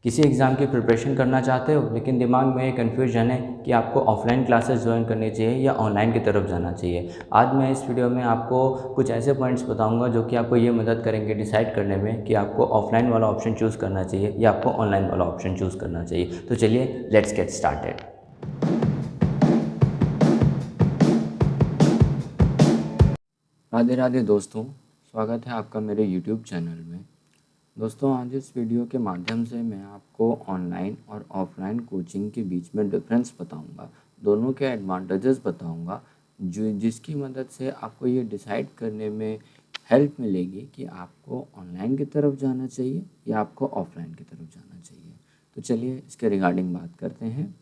किसी एग्ज़ाम की प्रिपरेशन करना चाहते हो लेकिन दिमाग में एक कन्फ्यूजन है कि आपको ऑफ़लाइन क्लासेस ज्वाइन करनी चाहिए या ऑनलाइन की तरफ जाना चाहिए। आज मैं इस वीडियो में आपको कुछ ऐसे पॉइंट्स बताऊंगा जो कि आपको ये मदद करेंगे डिसाइड करने में कि आपको ऑफ़लाइन वाला ऑप्शन चूज़ करना चाहिए या आपको ऑनलाइन वाला ऑप्शन चूज़ करना चाहिए। तो चलिए let's get started. Radhe Radhe दोस्तों, स्वागत है आपका मेरे यूट्यूब चैनल में। दोस्तों, आज इस वीडियो के माध्यम से मैं आपको ऑनलाइन और ऑफलाइन कोचिंग के बीच में डिफरेंस बताऊंगा, दोनों के एडवांटेजेस बताऊंगा, जो जिसकी मदद से आपको ये डिसाइड करने में हेल्प मिलेगी कि आपको ऑनलाइन की तरफ जाना चाहिए या आपको ऑफलाइन की तरफ जाना चाहिए। तो चलिए इसके रिगार्डिंग बात करते हैं।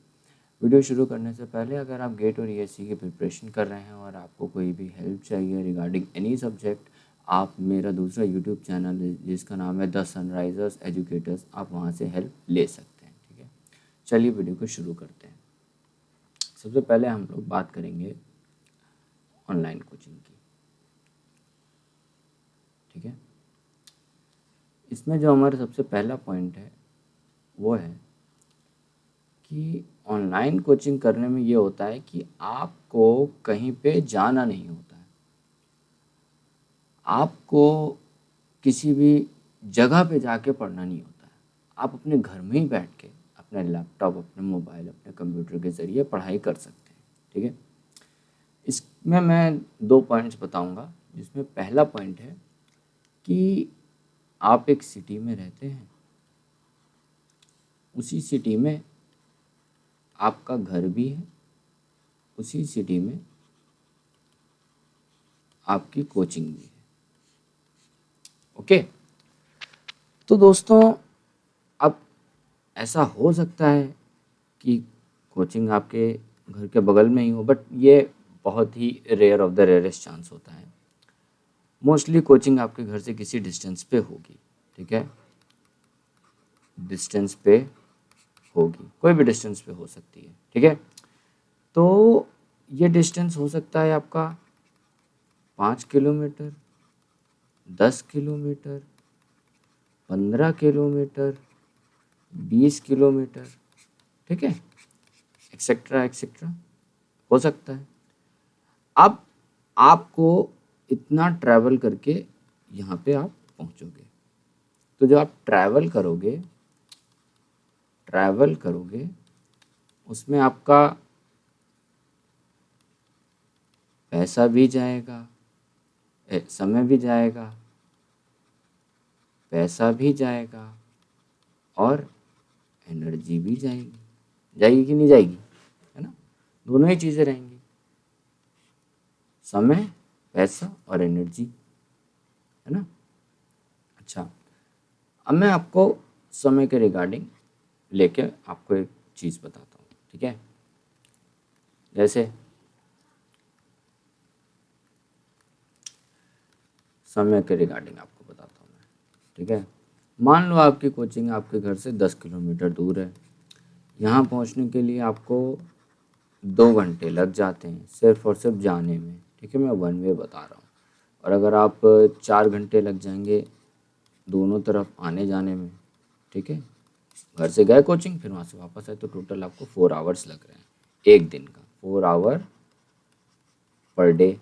वीडियो शुरू करने से पहले अगर आप गेट और ईएससी की प्रिपरेशन कर रहे हैं और आपको कोई भी हेल्प चाहिए रिगार्डिंग एनी सब्जेक्ट, आप मेरा दूसरा यूट्यूब चैनल है जिसका नाम है द सनराइजर्स एजुकेटर्स, आप वहाँ से हेल्प ले सकते हैं। ठीक है, चलिए वीडियो को शुरू करते हैं। सबसे पहले हम लोग बात करेंगे ऑनलाइन कोचिंग की। ठीक है, इसमें जो हमारा सबसे पहला पॉइंट है वो है कि ऑनलाइन कोचिंग करने में ये होता है कि आपको कहीं पे जाना नहीं होता है। आपको किसी भी जगह पे जाके पढ़ना नहीं होता है। आप अपने घर में ही बैठ के अपने लैपटॉप, अपने मोबाइल, अपने कंप्यूटर के ज़रिए पढ़ाई कर सकते हैं। ठीक है, इसमें मैं 2 पॉइंट्स बताऊंगा, जिसमें पहला पॉइंट है कि आप एक सिटी में रहते हैं, उसी सिटी में आपका घर भी है, उसी सिटी में आपकी कोचिंग भी है। ओके, तो दोस्तों अब ऐसा हो सकता है कि कोचिंग आपके घर के बगल में ही हो, बट ये बहुत ही rare of the rarest chance होता है। मोस्टली कोचिंग आपके घर से किसी डिस्टेंस पे होगी। ठीक है, डिस्टेंस पे होगी, कोई भी डिस्टेंस पे हो सकती है। ठीक है, तो ये डिस्टेंस हो सकता है आपका 5 किलोमीटर, 10 किलोमीटर, 15 किलोमीटर, 20 किलोमीटर। ठीक है, एक्सेट्रा एक्सेट्रा हो सकता है। अब आपको इतना ट्रैवल करके यहाँ पे आप पहुँचोगे, तो जब आप ट्रैवल करोगे उसमें आपका पैसा भी जाएगा, समय भी जाएगा, पैसा भी जाएगा और एनर्जी भी जाएगी। जाएगी कि नहीं जाएगी, है ना? दोनों ही चीज़ें रहेंगी, समय, पैसा और एनर्जी, है ना? अच्छा, अब मैं आपको समय के रिगार्डिंग लेके आपको एक चीज़ बताता हूँ। ठीक है, जैसे समय के रिगार्डिंग आपको बताता हूँ मैं। ठीक है, मान लो आपकी कोचिंग आपके घर से 10 किलोमीटर दूर है। यहाँ पहुँचने के लिए आपको 2 घंटे लग जाते हैं सिर्फ और सिर्फ जाने में। ठीक है, मैं वन वे बता रहा हूँ। और अगर आप 4 घंटे लग जाएंगे दोनों तरफ आने जाने में। ठीक है, घर से गए कोचिंग, फिर वहाँ से वापस आए, तो टोटल आपको 4 आवर्स लग रहे हैं एक दिन का, 4 आवर पर डे।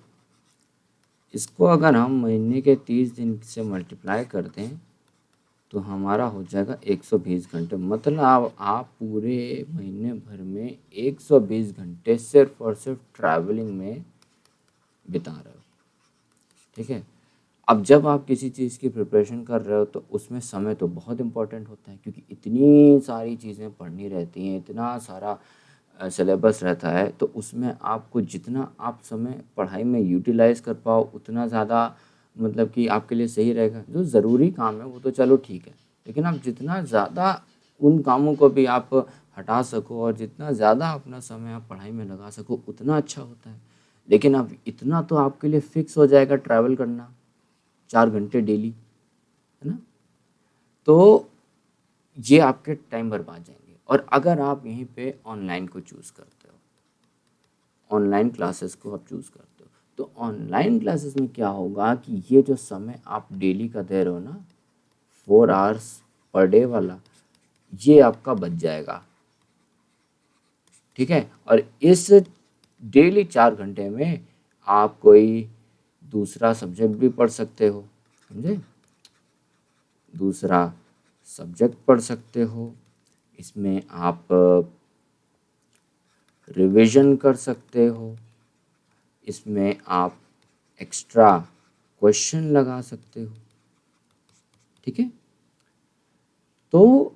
इसको अगर हम महीने के 30 दिन से मल्टीप्लाई करते हैं तो हमारा हो जाएगा 120 घंटे। मतलब आप पूरे महीने भर में 120 घंटे सिर्फ और सिर्फ ट्रैवलिंग में बिता रहे हो। ठीक है, अब जब आप किसी चीज़ की प्रिपरेशन कर रहे हो तो उसमें समय तो बहुत इम्पोर्टेंट होता है, क्योंकि इतनी सारी चीज़ें पढ़नी रहती हैं, इतना सारा सिलेबस रहता है, तो उसमें आपको जितना आप समय पढ़ाई में यूटिलाइज़ कर पाओ उतना ज़्यादा मतलब कि आपके लिए सही रहेगा। जो ज़रूरी काम है वो तो चलो ठीक है, लेकिन आप जितना ज़्यादा उन कामों को भी आप हटा सको और जितना ज़्यादा अपना समय आप पढ़ाई में लगा सको उतना अच्छा होता है। लेकिन अब इतना तो आपके लिए फिक्स हो जाएगा ट्रैवल करना 4 घंटे डेली, है ना? तो ये आपके टाइम बर्बाद जाएंगे। और अगर आप यहीं पे ऑनलाइन को चूज़ करते हो, ऑनलाइन क्लासेस को आप चूज़ करते हो, तो ऑनलाइन क्लासेस में क्या होगा कि ये जो समय आप डेली का दे रहे हो ना, 4 आवर्स पर डे वाला, ये आपका बच जाएगा, ठीक है। और इस डेली 4 घंटे में आप कोई दूसरा सब्जेक्ट भी पढ़ सकते हो, समझे, दूसरा सब्जेक्ट पढ़ सकते हो, इसमें आप रिवीजन कर सकते हो, इसमें आप एक्स्ट्रा क्वेश्चन लगा सकते हो, ठीक है। तो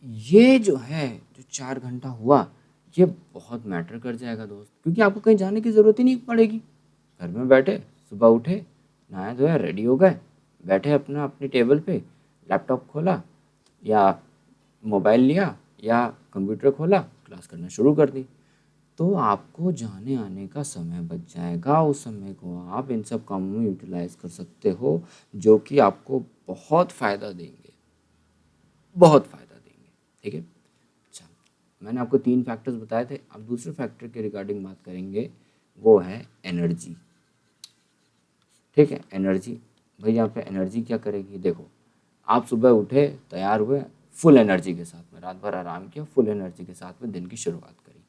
ये जो है, जो 4 घंटा हुआ, ये बहुत मैटर कर जाएगा दोस्त, क्योंकि आपको कहीं जाने की ज़रूरत ही नहीं पड़ेगी। घर में बैठे, सुबह उठे, नहाए धोए, रेडी हो गए, बैठे अपना अपनी टेबल पे, लैपटॉप खोला या मोबाइल लिया या कंप्यूटर खोला, क्लास करना शुरू कर दी। तो आपको जाने आने का समय बच जाएगा, उस समय को आप इन सब कामों में यूटिलाइज कर सकते हो, जो कि आपको बहुत फ़ायदा देंगे, बहुत फ़ायदा देंगे, ठीक है। अच्छा, मैंने आपको 3 फैक्टर्स बताए थे, अब दूसरे फैक्टर के रिगार्डिंग बात करेंगे, वो है एनर्जी, ठीक है। एनर्जी, भाई यहाँ पे एनर्जी क्या करेगी, देखो, आप सुबह उठे, तैयार हुए, फुल एनर्जी के साथ में, रात भर आराम किया, फुल एनर्जी के साथ में दिन की शुरुआत करी।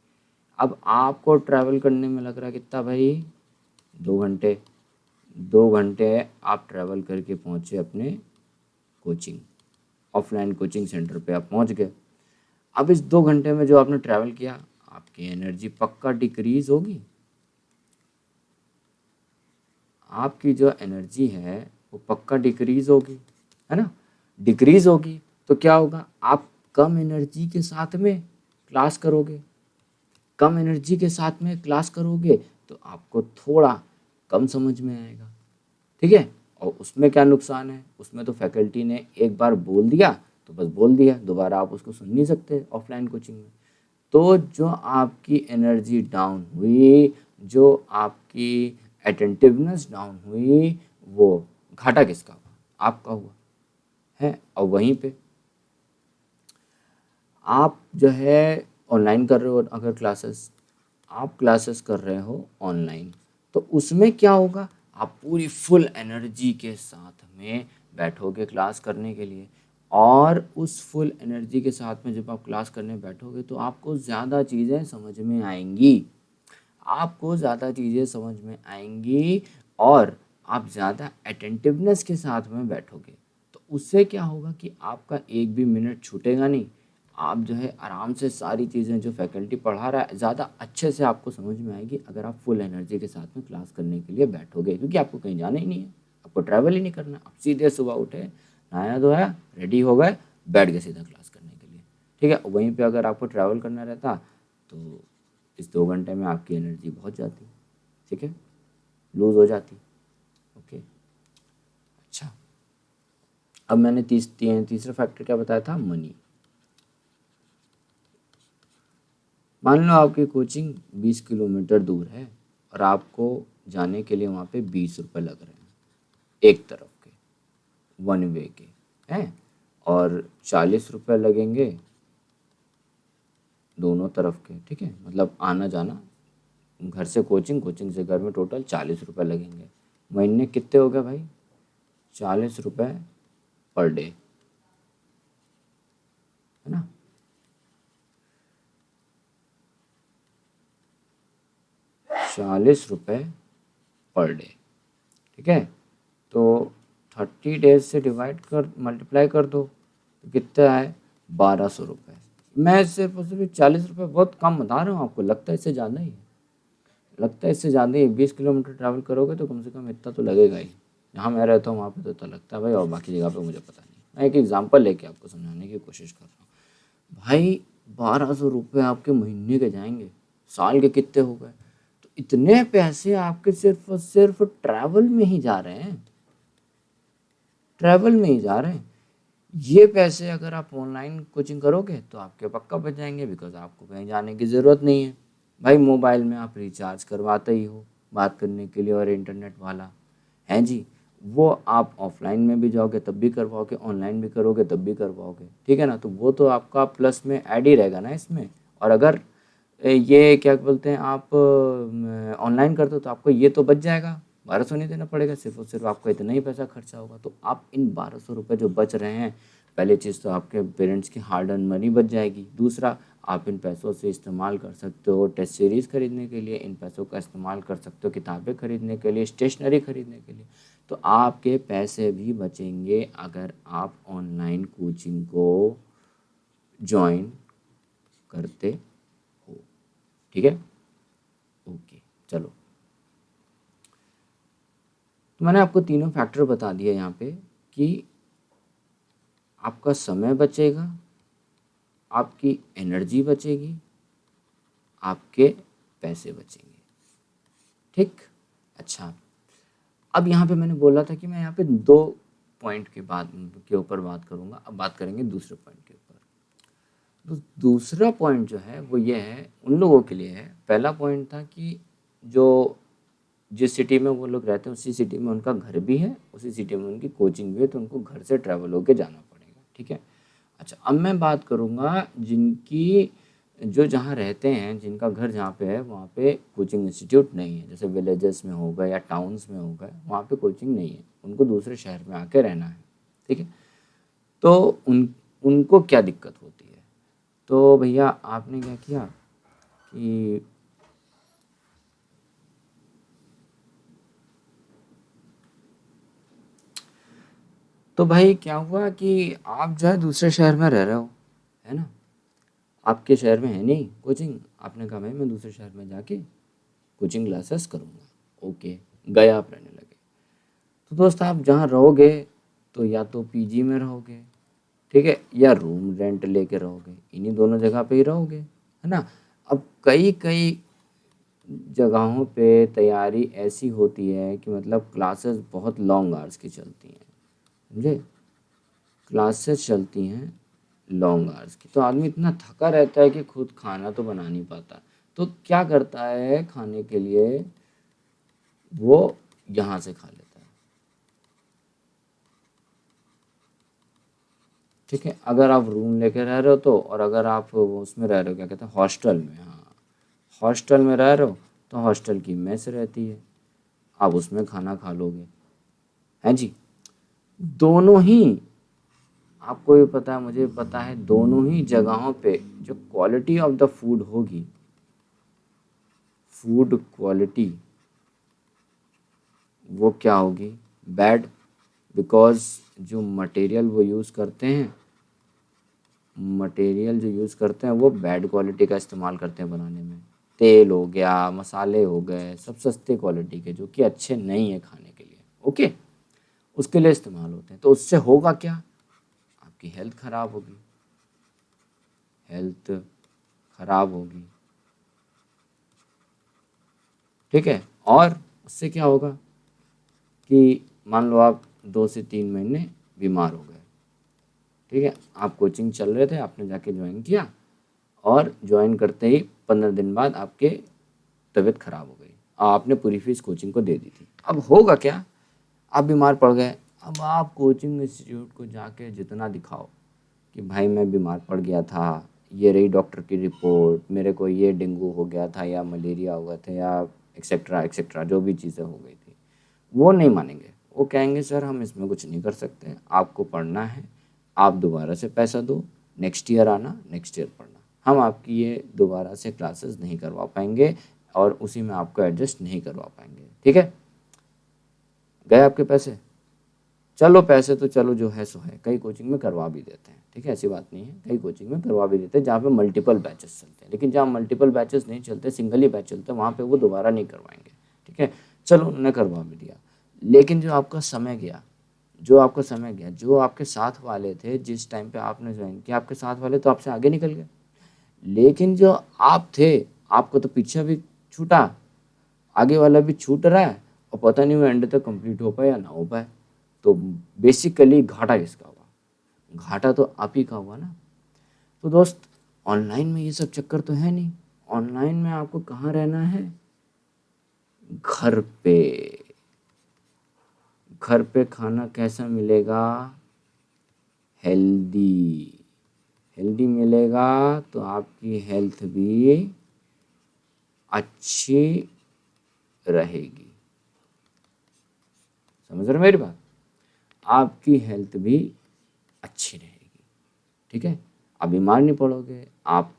अब आपको ट्रैवल करने में लग रहा है कितना भाई, 2 घंटे। 2 घंटे आप ट्रैवल करके पहुँचे अपने कोचिंग, ऑफलाइन कोचिंग सेंटर पे आप पहुँच गए। अब इस 2 घंटे में जो आपने ट्रैवल किया, आपकी एनर्जी पक्का डिक्रीज होगी, आपकी जो एनर्जी है वो पक्का डिक्रीज होगी, है ना। डिक्रीज होगी तो क्या होगा, आप कम एनर्जी के साथ में क्लास करोगे, कम एनर्जी के साथ में क्लास करोगे तो आपको थोड़ा कम समझ में आएगा, ठीक है। और उसमें क्या नुकसान है, उसमें तो फैकल्टी ने एक बार बोल दिया तो बस बोल दिया, दोबारा आप उसको सुन नहीं सकते ऑफलाइन कोचिंग में। तो जो आपकी एनर्जी डाउन हुई, जो आपकी अटेंटिवनेस डाउन हुई, वो घाटा किसका हुआ, आपका हुआ है। और वहीं पे आप जो है ऑनलाइन कर रहे हो, अगर क्लासेस, आप क्लासेस कर रहे हो ऑनलाइन, तो उसमें क्या होगा, आप पूरी फुल एनर्जी के साथ में बैठोगे क्लास करने के लिए, और उस फुल एनर्जी के साथ में जब आप क्लास करने बैठोगे तो आपको ज़्यादा चीज़ें समझ में आएंगी, आपको ज़्यादा चीज़ें समझ में आएंगी, और आप ज़्यादा अटेंटिवनेस के साथ में बैठोगे। तो उससे क्या होगा कि आपका एक भी मिनट छूटेगा नहीं, आप जो है आराम से सारी चीज़ें जो फैकल्टी पढ़ा रहा है ज़्यादा अच्छे से आपको समझ में आएगी, अगर आप फुल एनर्जी के साथ में क्लास करने के लिए बैठोगे, क्योंकि आपको कहीं जाना ही नहीं है, आपको ट्रैवल ही नहीं करना, आप सीधे सुबह उठे, नहाया धोया, रेडी हो गए, बैठ गए सीधा क्लास करने के लिए, ठीक है। वहीं पे अगर आपको ट्रैवल करना रहता तो इस 2 घंटे में आपकी एनर्जी बहुत जाती, ठीक है, लूज़ हो जाती, ओके। अच्छा, अब मैंने तीसरा फैक्टर क्या बताया था, मनी। मान लो आपकी कोचिंग 20 किलोमीटर दूर है और आपको जाने के लिए वहाँ पे 20 रुपये लग रहे हैं, एक तरफ के, वन वे के हैं, और 40 रुपये लगेंगे दोनों तरफ के, ठीक है, मतलब आना जाना, घर से कोचिंग, कोचिंग से घर में, टोटल 40 रुपये लगेंगे। महीने कितने हो गए भाई, 40 रुपये पर डे, है ना। 40 रुपये पर डे, ठीक है। तो 30 डेज से डिवाइड कर, मल्टीप्लाई कर दो, तो कितना है, 1200 रुपये। मैं सिर्फ और सिर्फ 40 रुपये बहुत कम बता रहा हूँ आपको, लगता है इससे ज़्यादा ही है, लगता है इससे ज़्यादा ही। 20 किलोमीटर ट्रैवल करोगे तो कम से कम इतना तो लगेगा ही, जहाँ मैं रहता हूँ वहाँ पे तो इतना लगता है भाई, और बाकी जगह पे मुझे पता नहीं। मैं एक एग्जांपल लेके आपको समझाने की कोशिश कर रहा हूँ भाई। 1200 रुपये आपके महीने के जाएंगे, साल के कितने हो गए, तो इतने पैसे आपके सिर्फ और सिर्फ ट्रैवल में ही जा रहे हैं, ट्रैवल में ही जा रहे हैं। ये पैसे अगर आप ऑनलाइन कोचिंग करोगे तो आपके पक्का बच जाएंगे, बिकॉज आपको कहीं जाने की ज़रूरत नहीं है भाई। मोबाइल में आप रिचार्ज करवाते ही हो बात करने के लिए, और इंटरनेट वाला है जी, वो आप ऑफलाइन में भी जाओगे तब भी करवाओगे, ऑनलाइन भी करोगे तब भी करवाओगे, ठीक है ना। तो वो तो आपका प्लस में ऐड ही रहेगा ना इसमें। और अगर ये क्या बोलते हैं, आप ऑनलाइन करते हो तो आपको ये तो बच जाएगा, 1200 नहीं देना पड़ेगा, सिर्फ और सिर्फ आपको इतना ही पैसा खर्चा होगा। तो आप इन 1200 रुपये जो बच रहे हैं, पहली चीज़ तो आपके पेरेंट्स की हार्ड अर्न मनी बच जाएगी। दूसरा, आप इन पैसों से इस्तेमाल कर सकते हो टेस्ट सीरीज़ खरीदने के लिए, इन पैसों का इस्तेमाल कर सकते हो किताबें खरीदने के लिए, स्टेशनरी खरीदने के लिए। तो आपके पैसे भी बचेंगे अगर आप ऑनलाइन कोचिंग को ज्वाइन करते हो। ठीक है, ओके। चलो, तो मैंने आपको तीनों फैक्टर बता दिए यहाँ पे कि आपका समय बचेगा, आपकी एनर्जी बचेगी, आपके पैसे बचेंगे। ठीक, अच्छा, अब यहाँ पे मैंने बोला था कि मैं यहाँ पे 2 पॉइंट के ऊपर बात करूँगा। अब बात करेंगे दूसरे पॉइंट के ऊपर। तो दूसरा पॉइंट जो है वो ये है, उन लोगों के लिए है। पहला पॉइंट था कि जो जिस सिटी में वो लोग रहते हैं उसी सिटी में उनका घर भी है, उसी सिटी में उनकी कोचिंग भी है, तो उनको घर से ट्रैवल होके जाना पड़ेगा। ठीक है, अच्छा, अब मैं बात करूँगा जिनकी जो जहाँ रहते हैं, जिनका घर जहाँ पे है वहाँ पे कोचिंग इंस्टीट्यूट नहीं है, जैसे विलेजेस में होगा या टाउन्स में होगा, वहाँ पे कोचिंग नहीं है, उनको दूसरे शहर में आके रहना है। ठीक है, तो उनको क्या दिक्कत होती है? तो भैया आपने क्या किया कि तो भाई क्या हुआ कि आप जो है दूसरे शहर में रह रहे हो, है ना, आपके शहर में है नहीं कोचिंग, आपने कहा भाई मैं दूसरे शहर में जाके कोचिंग क्लासेस करूँगा। ओके, गए आप रहने लगे। तो दोस्त आप जहाँ रहोगे तो या तो पीजी में रहोगे, ठीक है, या रूम रेंट लेके रहोगे, इन्हीं दोनों जगह पे ही रहोगे, है ना। अब कई कई जगहों पे तैयारी ऐसी होती है कि मतलब क्लासेस बहुत लॉन्ग आवर्स की चलती हैं, समझे, क्लासेस चलती हैं लॉन्ग आवर्स की, तो आदमी इतना थका रहता है कि खुद खाना तो बना नहीं पाता। तो क्या करता है खाने के लिए, वो यहाँ से खा लेता है। ठीक है, अगर आप रूम लेके रह रहे हो तो, और अगर आप उसमें रह रहे हो, क्या कहते हैं, हॉस्टल में, हाँ, हॉस्टल में रह रहे हो तो हॉस्टल की मेस रहती है, आप उसमें खाना खा लोगे, हैं जी। दोनों ही, आपको भी पता है मुझे भी पता है, दोनों ही जगहों पे जो क्वालिटी ऑफ द फूड होगी, फूड क्वालिटी, वो क्या होगी, बैड। बिकॉज जो मटेरियल वो यूज़ करते हैं, मटेरियल जो यूज़ करते हैं वो बैड क्वालिटी का इस्तेमाल करते हैं बनाने में। तेल हो गया, मसाले हो गए, सब सस्ते क्वालिटी के जो कि अच्छे नहीं है खाने के लिए, ओके, उसके लिए इस्तेमाल होते हैं। तो उससे होगा क्या, आपकी हेल्थ ख़राब होगी, हेल्थ ख़राब होगी। ठीक है, और उससे क्या होगा कि मान लो आप 2 से 3 महीने बीमार हो गए। ठीक है, आप कोचिंग चल रहे थे, आपने जाके ज्वाइन किया, और ज्वाइन करते ही 15 दिन बाद आपके तबीयत ख़राब हो गई, आपने पूरी फीस कोचिंग को दे दी थी। अब होगा क्या, आप बीमार पड़ गए। अब आप कोचिंग इंस्टीट्यूट को जाके जितना दिखाओ कि भाई मैं बीमार पड़ गया था, ये रही डॉक्टर की रिपोर्ट, मेरे को ये डेंगू हो गया था या मलेरिया हो गया था या एक्सेट्रा एक्सेट्रा जो भी चीज़ें हो गई थी, वो नहीं मानेंगे। वो कहेंगे सर हम इसमें कुछ नहीं कर सकते, आपको पढ़ना है, आप दोबारा से पैसा दो, नेक्स्ट ईयर आना, नेक्स्ट ईयर पढ़ना, हम आपकी ये दोबारा से क्लासेस नहीं करवा पाएंगे और उसी में आपको एडजस्ट नहीं करवा पाएंगे। ठीक है, गए आपके पैसे। चलो पैसे तो चलो जो है सो है, कई कोचिंग में करवा भी देते हैं, ठीक है, ऐसी बात नहीं है, कई कोचिंग में करवा भी देते हैं जहाँ पे मल्टीपल बैचेस चलते हैं। लेकिन जहाँ मल्टीपल बैचेस नहीं चलते, सिंगल ही बैच चलते हैं, वहाँ पे वो दोबारा नहीं करवाएंगे। ठीक है, चलो उन्होंने करवा भी दिया, लेकिन जो आपका समय गया, जो आपके साथ वाले थे, जिस टाइम पे आपने ज्वाइन किया, आपके साथ वाले तो आपसे आगे निकल गए, लेकिन जो आप थे, आपको तो पीछे भी छूटा, आगे वाला भी छूट रहा है, और पता नहीं वो एंड तक कंप्लीट हो पाए या ना हो पाए। तो बेसिकली घाटा किसका हुआ, घाटा तो आप ही का हुआ ना। तो दोस्त, ऑनलाइन में ये सब चक्कर तो है नहीं, ऑनलाइन में आपको कहाँ रहना है, घर पे। घर पे खाना कैसा मिलेगा, हेल्दी, हेल्दी मिलेगा, तो आपकी हेल्थ भी अच्छी रहेगी। समझ रहे हो मेरी बात, आपकी हेल्थ भी अच्छी रहेगी। ठीक है। आप बीमार नहीं पड़ोगे, आप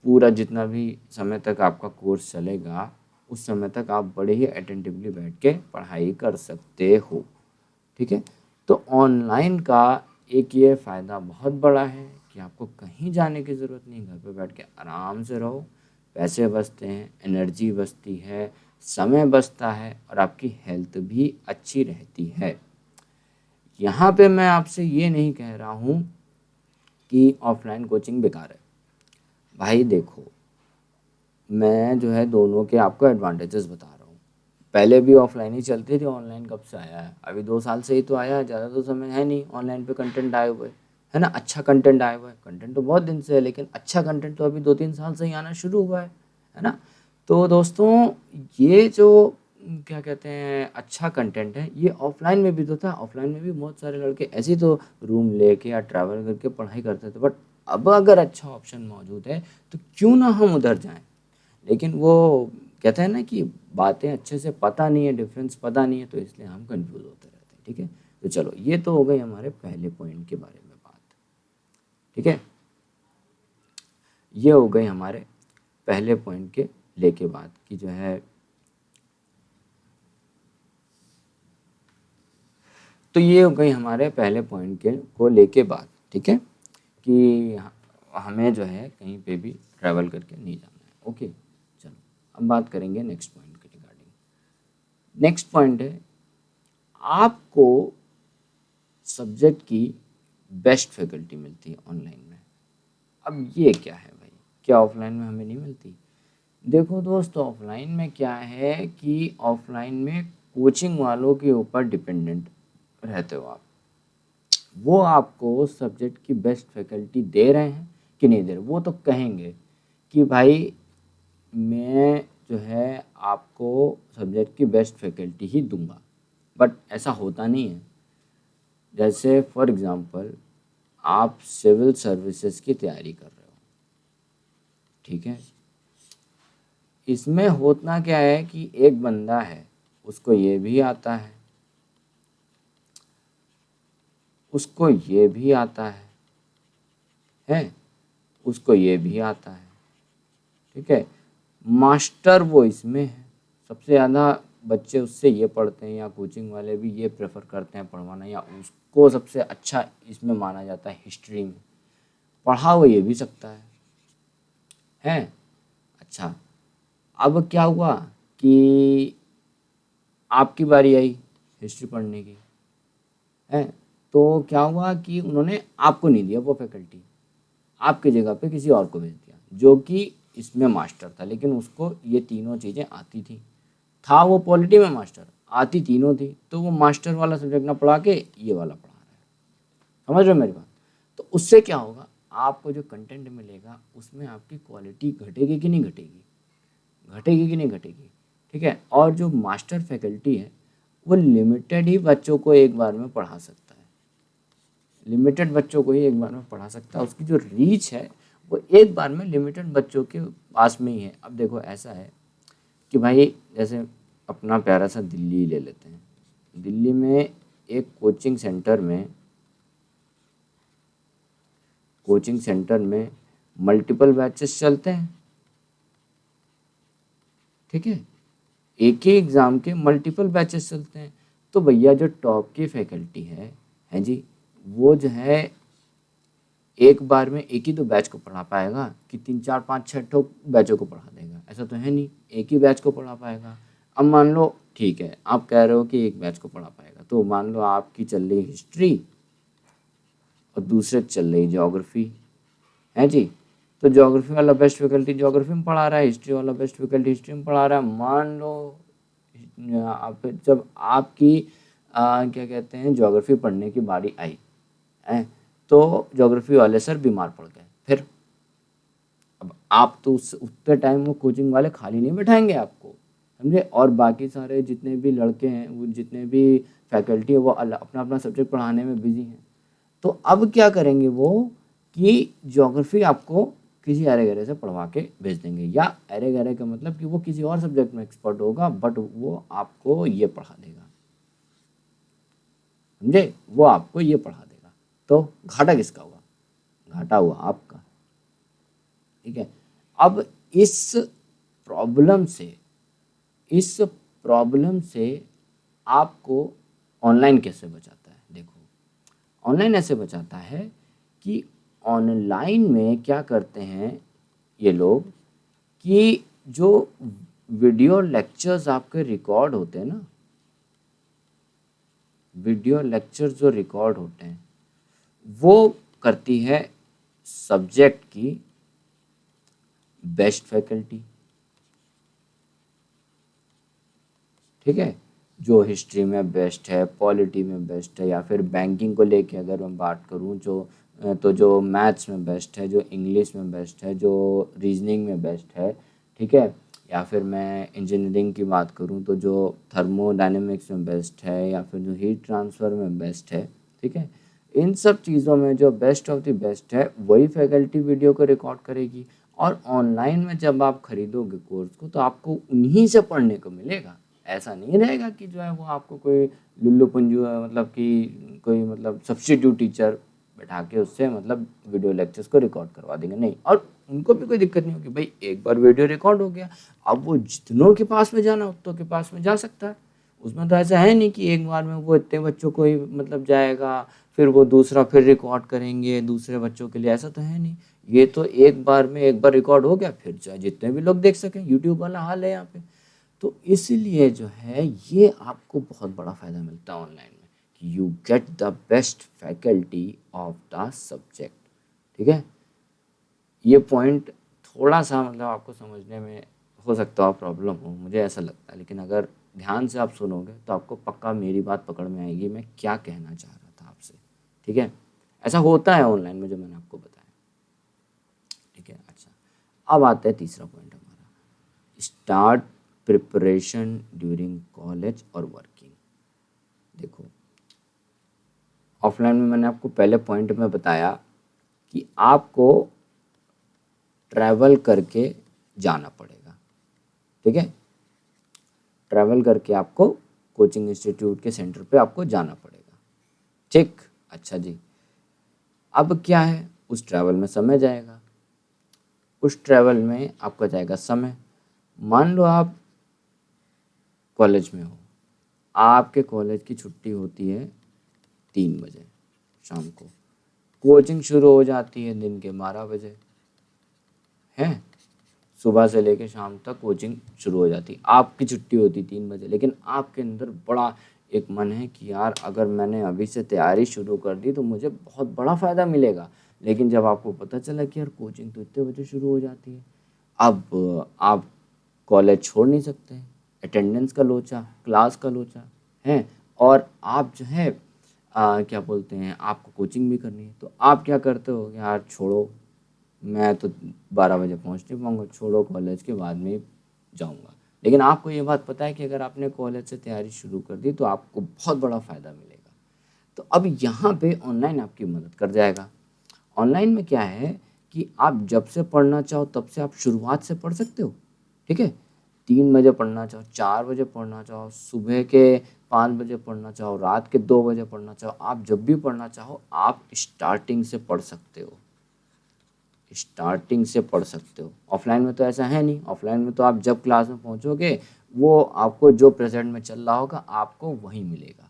पूरा जितना भी समय तक आपका कोर्स चलेगा उस समय तक आप बड़े ही अटेंटिवली बैठ के पढ़ाई कर सकते हो, ठीक है। तो ऑनलाइन का एक ये फ़ायदा बहुत बड़ा है कि आपको कहीं जाने की ज़रूरत नहीं, घर पे बैठ के आराम से रहो, पैसे बचते हैं, एनर्जी बचती है, समय बचता है और आपकी हेल्थ भी अच्छी रहती है। यहाँ पे मैं आपसे ये नहीं कह रहा हूँ कि ऑफलाइन कोचिंग बेकार है। भाई देखो, मैं जो है दोनों के आपको एडवांटेजेस बता रहा हूँ। पहले भी ऑफलाइन ही चलती थी, ऑनलाइन कब से आया है? अभी 2 साल से ही तो आया है, ज़्यादा तो समय है नहीं ऑनलाइन पे कंटेंट आए हुए, है ना। अच्छा कंटेंट आया हुआ है, कंटेंट तो बहुत दिन से है लेकिन अच्छा कंटेंट तो अभी 2-3 साल से ही आना शुरू हुआ है ना। तो दोस्तों ये जो क्या कहते हैं अच्छा कंटेंट है, ये ऑफलाइन में भी तो था। ऑफलाइन में भी बहुत सारे लड़के ऐसे ही तो रूम लेके या ट्रैवल करके पढ़ाई करते थे, बट अब अगर अच्छा ऑप्शन मौजूद है तो क्यों ना हम उधर जाएं। लेकिन वो कहते हैं ना कि बातें अच्छे से पता नहीं है, डिफरेंस पता नहीं है, तो इसलिए हम कंफ्यूज होते रहते हैं, ठीक है। तो चलो ये तो हो गई हमारे पहले पॉइंट के बारे में बात, ठीक है। ये हो गई हमारे पहले पॉइंट के लेके बात की जो है। तो ये हो गई हमारे पहले पॉइंट के को लेके बात, ठीक है, कि हमें जो है कहीं पे भी ट्रैवल करके नहीं जाना है। ओके, चलो अब बात करेंगे नेक्स्ट पॉइंट के रिगार्डिंग। नेक्स्ट पॉइंट है आपको सब्जेक्ट की बेस्ट फैकल्टी मिलती है ऑनलाइन में। अब ये क्या है भाई, क्या ऑफलाइन में हमें नहीं मिलती? देखो दोस्त, ऑफलाइन में क्या है कि ऑफलाइन में कोचिंग वालों के ऊपर डिपेंडेंट रहते हो आप। वो आपको सब्जेक्ट की बेस्ट फैकल्टी दे रहे हैं कि नहीं दे रहे, वो तो कहेंगे कि भाई मैं जो है आपको सब्जेक्ट की बेस्ट फैकल्टी ही दूंगा, बट ऐसा होता नहीं है। जैसे फॉर एग्ज़ाम्पल आप सिविल सर्विसेज की तैयारी कर रहे हो, ठीक है। इसमें होता क्या है कि एक बंदा है, उसको ये भी आता है उसको ये भी आता है, ठीक है। मास्टर वो इसमें है, सबसे ज़्यादा बच्चे उससे ये पढ़ते हैं या कोचिंग वाले भी ये प्रेफर करते हैं पढ़वाना, या उसको सबसे अच्छा इसमें माना जाता है हिस्ट्री में। पढ़ा वो ये भी सकता है। अच्छा, अब क्या हुआ कि आपकी बारी आई हिस्ट्री पढ़ने की, है। तो क्या हुआ कि उन्होंने आपको नहीं दिया वो फैकल्टी, आपकी जगह पे किसी और को भेज दिया जो कि इसमें मास्टर था, लेकिन उसको ये तीनों चीज़ें आती थी। था वो पॉलिटी में मास्टर, आती तीनों थी, तो वो मास्टर वाला सब्जेक्ट ना पढ़ा के ये वाला पढ़ा रहा है। समझ रहे हो मेरी बात? तो उससे क्या होगा, आपको जो कंटेंट मिलेगा उसमें आपकी क्वालिटी घटेगी कि नहीं घटेगी? घटेगी कि नहीं घटेगी, ठीक है। और जो मास्टर फैकल्टी है वो लिमिटेड ही बच्चों को एक बार में पढ़ा सकता है, लिमिटेड बच्चों को ही एक बार में पढ़ा सकता है। उसकी जो रीच है वो एक बार में लिमिटेड बच्चों के पास में ही है। अब देखो ऐसा है कि भाई जैसे अपना प्यारा सा दिल्ली ले लेते हैं। दिल्ली में एक कोचिंग सेंटर में मल्टीपल बैचेस चलते हैं, ठीक है। एक ही एग्ज़ाम के मल्टीपल बैचेस चलते हैं। तो भैया जो टॉप की फैकल्टी है जी, वो जो है एक बार में एक ही तो बैच को पढ़ा पाएगा कि 3 4 5 6 बैचों को पढ़ा देगा? ऐसा तो है नहीं, एक ही बैच को पढ़ा पाएगा। अब मान लो ठीक है, आप कह रहे हो कि एक बैच को पढ़ा पाएगा, तो मान लो आपकी चल रही हिस्ट्री और दूसरे चल रही ज्योग्राफी, है जी। तो ज्योग्राफी वाला बेस्ट फैकल्टी ज्योग्राफी में पढ़ा रहा है, हिस्ट्री वाला बेस्ट फैकल्टी हिस्ट्री में पढ़ा रहा है। मान लो आप जब आपकी क्या कहते हैं ज्योग्राफी पढ़ने की बारी आई है, तो ज्योग्राफी वाले सर बीमार पड़ गए, फिर अब आप तो उस उतने टाइम वो कोचिंग वाले खाली नहीं बैठाएंगे आपको, समझे। और बाकी सारे जितने भी लड़के हैं, वो जितने भी फैकल्टी है, वो अपना अपना सब्जेक्ट पढ़ाने में बिजी हैं। तो अब क्या करेंगे वो कि ज्योग्राफी आपको किसी अरे गहरे से पढ़वा के भेज देंगे, या अरे गहरे का मतलब कि वो किसी और सब्जेक्ट में एक्सपर्ट होगा बट वो आपको ये पढ़ा देगा, समझे, वो आपको ये पढ़ा देगा। तो घाटा किसका हुआ? घाटा हुआ आपका। ठीक है, अब इस प्रॉब्लम से आपको ऑनलाइन कैसे बचाता है? देखो, ऑनलाइन ऐसे बचाता है कि ऑनलाइन में क्या करते हैं ये लोग कि जो वीडियो लेक्चर्स आपके रिकॉर्ड होते हैं ना, वीडियो लेक्चर्स जो रिकॉर्ड होते हैं वो करती है सब्जेक्ट की बेस्ट फैकल्टी। ठीक है, जो हिस्ट्री में बेस्ट है, पॉलिटी में बेस्ट है, या फिर बैंकिंग को लेके अगर मैं बात करूं जो मैथ्स में बेस्ट है, जो इंग्लिश में बेस्ट है, जो रीजनिंग में बेस्ट है। ठीक है, या फिर मैं इंजीनियरिंग की बात करूं तो जो थर्मोडायनेमिक्स में बेस्ट है, या फिर जो हीट ट्रांसफ़र में बेस्ट है। ठीक है, इन सब चीज़ों में जो बेस्ट ऑफ द बेस्ट है वही फैकल्टी वीडियो को रिकॉर्ड करेगी। और ऑनलाइन में जब आप खरीदोगे कोर्स को तो आपको उन्हीं से पढ़ने को मिलेगा। ऐसा नहीं रहेगा कि जो है वो आपको कोई लुल्लू पुंजू है, मतलब कि कोई मतलब सब्स्टिट्यूट टीचर बैठा के उससे मतलब वीडियो लेक्चर्स को रिकॉर्ड करवा देंगे, नहीं। और उनको भी कोई दिक्कत नहीं होगी, भाई एक बार वीडियो रिकॉर्ड हो गया, अब वो जितनों के पास में जाना उतनों के पास में जा सकता है। उसमें तो ऐसा है नहीं कि एक बार में वो इतने बच्चों को ही मतलब जाएगा, फिर वो दूसरा फिर रिकॉर्ड करेंगे दूसरे बच्चों के लिए, ऐसा तो है नहीं। ये तो एक बार में एक बार रिकॉर्ड हो गया, फिर चाहे जितने भी लोग देख सकें, यूट्यूब वाला हाल है यहाँ पे। तो इसलिए जो है ये आपको बहुत बड़ा फ़ायदा मिलता है ऑनलाइन में कि you get the best faculty of the subject. ठीक है, ये पॉइंट थोड़ा सा मतलब आपको समझने में हो सकता है प्रॉब्लम हो, मुझे ऐसा लगता है, लेकिन अगर ध्यान से आप सुनोगे तो आपको पक्का मेरी बात पकड़ में आएगी मैं क्या कहना चाह रहा था आपसे। ठीक है, ऐसा होता है ऑनलाइन में जो मैंने आपको बताया। ठीक है, अच्छा, अब आता है तीसरा पॉइंट हमारा, स्टार्ट प्रिपरेशन ड्यूरिंग कॉलेज और वर्किंग। देखो, ऑफलाइन में मैंने आपको पहले पॉइंट में बताया कि आपको ट्रैवल करके जाना पड़ेगा। ठीक है, ट्रैवल करके आपको कोचिंग इंस्टीट्यूट के सेंटर पे आपको जाना पड़ेगा। ठीक, अच्छा जी, अब क्या है, उस ट्रैवल में समय जाएगा, उस ट्रैवल में आपका जाएगा समय। मान लो आप कॉलेज में हो, आपके कॉलेज की छुट्टी होती है 3 बजे शाम को, कोचिंग शुरू हो जाती है दिन के 12 बजे, हैं, सुबह से लेके शाम तक कोचिंग शुरू हो जाती है, आपकी छुट्टी होती 3 बजे, लेकिन आपके अंदर बड़ा एक मन है कि यार अगर मैंने अभी से तैयारी शुरू कर दी तो मुझे बहुत बड़ा फ़ायदा मिलेगा। लेकिन जब आपको पता चला कि यार कोचिंग तो इतने बजे शुरू हो जाती है, अब आप कॉलेज छोड़ नहीं सकते, अटेंडेंस का लोचा, क्लास का लोचा है, और आप जो है क्या बोलते हैं, आपको कोचिंग भी करनी है। तो आप क्या करते हो, यार छोड़ो, मैं तो 12 बजे पहुंच नहीं पाऊंगा, छोड़ो कॉलेज के बाद में जाऊंगा। लेकिन आपको ये बात पता है कि अगर आपने कॉलेज से तैयारी शुरू कर दी तो आपको बहुत बड़ा फ़ायदा मिलेगा। तो अब यहाँ पे ऑनलाइन आपकी मदद कर जाएगा। ऑनलाइन में क्या है कि आप जब से पढ़ना चाहो तब से आप शुरुआत से पढ़ सकते हो। ठीक है, 3 बजे पढ़ना चाहो, 4 बजे पढ़ना चाहो, सुबह के 5 बजे पढ़ना चाहो, रात के 2 बजे पढ़ना चाहो, आप जब भी पढ़ना चाहो आप स्टार्टिंग से पढ़ सकते हो, स्टार्टिंग से पढ़ सकते हो। ऑफलाइन में तो ऐसा है नहीं, ऑफलाइन में तो आप जब क्लास में पहुंचोगे वो आपको जो प्रेजेंट में चल रहा होगा आपको वही मिलेगा।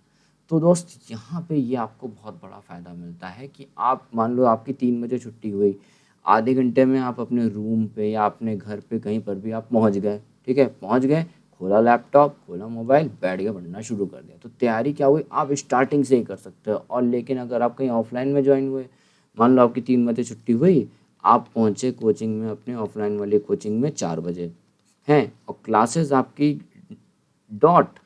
तो दोस्त यहाँ पे ये आपको बहुत बड़ा फ़ायदा मिलता है कि आप मान लो आपकी 3 बजे छुट्टी हुई, आधे घंटे में आप अपने रूम पे या अपने घर पे कहीं पर भी आप पहुँच गए। ठीक है, पहुँच गए, खोला लैपटॉप, खोला मोबाइल, बैठ के पढ़ना शुरू कर दिया, तो तैयारी क्या हुई, आप स्टार्टिंग से ही कर सकते हो। और लेकिन अगर आप कहीं ऑफलाइन में ज्वाइन हुए, मान लो आपकी 3 बजे छुट्टी हुई, आप पहुँचे कोचिंग में, अपने ऑफलाइन वाली कोचिंग में 4 बजे हैं, और क्लासेस आपकी डॉट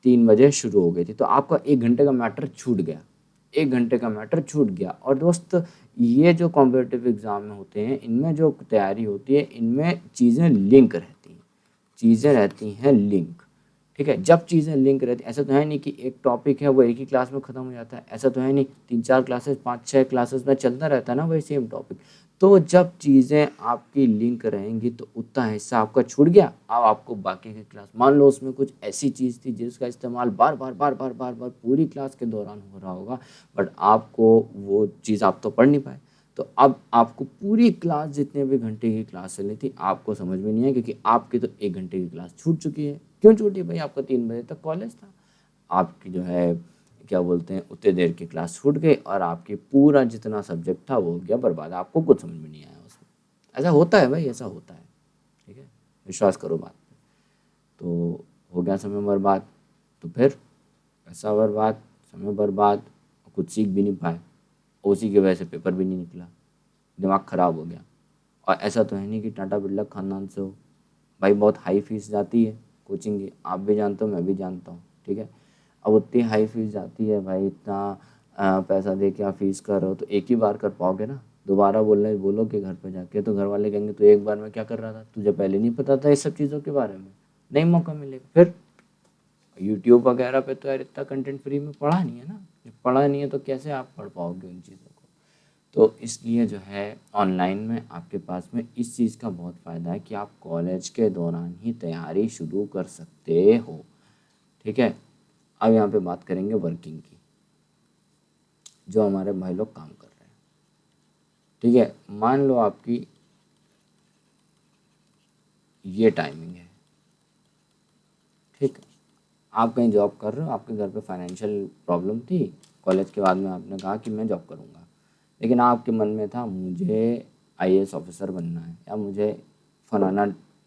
3 बजे शुरू हो गई थी, तो आपका 1 घंटे का मैटर छूट गया, 1 घंटे का मैटर छूट गया। और दोस्त ये जो कॉम्पिटिटिव एग्ज़ाम में होते हैं इनमें जो तैयारी होती है इनमें चीज़ें लिंक रहती हैं, चीज़ें रहती हैं लिंक। ठीक है, जब चीज़ें लिंक रहती, ऐसा तो है नहीं कि एक टॉपिक है वो एक ही क्लास में ख़त्म हो जाता है, ऐसा तो है नहीं, 3-4 क्लासेस 5-6 क्लासेस में चलता रहता है ना वही सेम टॉपिक। तो जब चीज़ें आपकी लिंक रहेंगी तो उतना हिस्सा आपका छूट गया, अब आपको बाकी की क्लास, मान लो उसमें कुछ ऐसी चीज़ थी जिसका इस्तेमाल बार बार पूरी क्लास के दौरान हो रहा होगा, बट आपको वो चीज़ आप तो पढ़ नहीं पाए, तो अब आपको पूरी क्लास, जितने भी घंटे की क्लास चली थी, आपको समझ में नहीं है, क्योंकि आपकी तो 1 घंटे की क्लास छूट चुकी है। क्यों छूटी भाई? आपका 3 बजे तक कॉलेज था, आपकी जो है क्या बोलते हैं उतने देर की क्लास छूट गई, और आपकी पूरा जितना सब्जेक्ट था वो हो गया बर्बाद, आपको कुछ समझ में नहीं आया उसमें। ऐसा होता है भाई, ऐसा होता है, ठीक है, विश्वास करो बात पे। तो हो गया समय बर्बाद, तो फिर पैसा बर्बाद, समय बर्बाद, कुछ सीख भी नहीं पाए, उसी की वजह से पेपर भी नहीं निकला, दिमाग ख़राब हो गया। और ऐसा तो है नहीं कि टाटा बिरला खानदान से हो, भाई बहुत हाई फीस जाती है कोचिंग की, आप भी जानते हो, मैं भी जानता हूँ, ठीक है। अब उतनी हाई फीस जाती है भाई, इतना पैसा दे के आप फीस कर रहे हो, तो एक ही बार कर पाओगे ना? दोबारा बोलो कि घर पे जाके, तो घर वाले कहेंगे तो एक बार में क्या कर रहा था, तुझे पहले नहीं पता था इस सब चीज़ों के बारे में, नहीं मौका मिलेगा। फिर यूट्यूब वगैरह पे तो यार इतना कंटेंट फ्री में पढ़ा नहीं है ना, जब पढ़ा नहीं है तो कैसे आप पढ़ पाओगे उन चीज़ों को? तो इसलिए जो है ऑनलाइन में आपके पास में इस चीज़ का बहुत फ़ायदा है कि आप कॉलेज के दौरान ही तैयारी शुरू कर सकते हो, ठीक है। अब यहाँ पे बात करेंगे वर्किंग की, जो हमारे भाई लोग काम कर रहे हैं, ठीक है। मान लो आपकी ये टाइमिंग है, ठीक, आप कहीं जॉब कर रहे हो, आपके घर पे फाइनेंशियल प्रॉब्लम थी, कॉलेज के बाद में आपने कहा कि मैं जॉब करूँगा, लेकिन आपके मन में था मुझे आईएएस ऑफिसर बनना है, या मुझे फलाना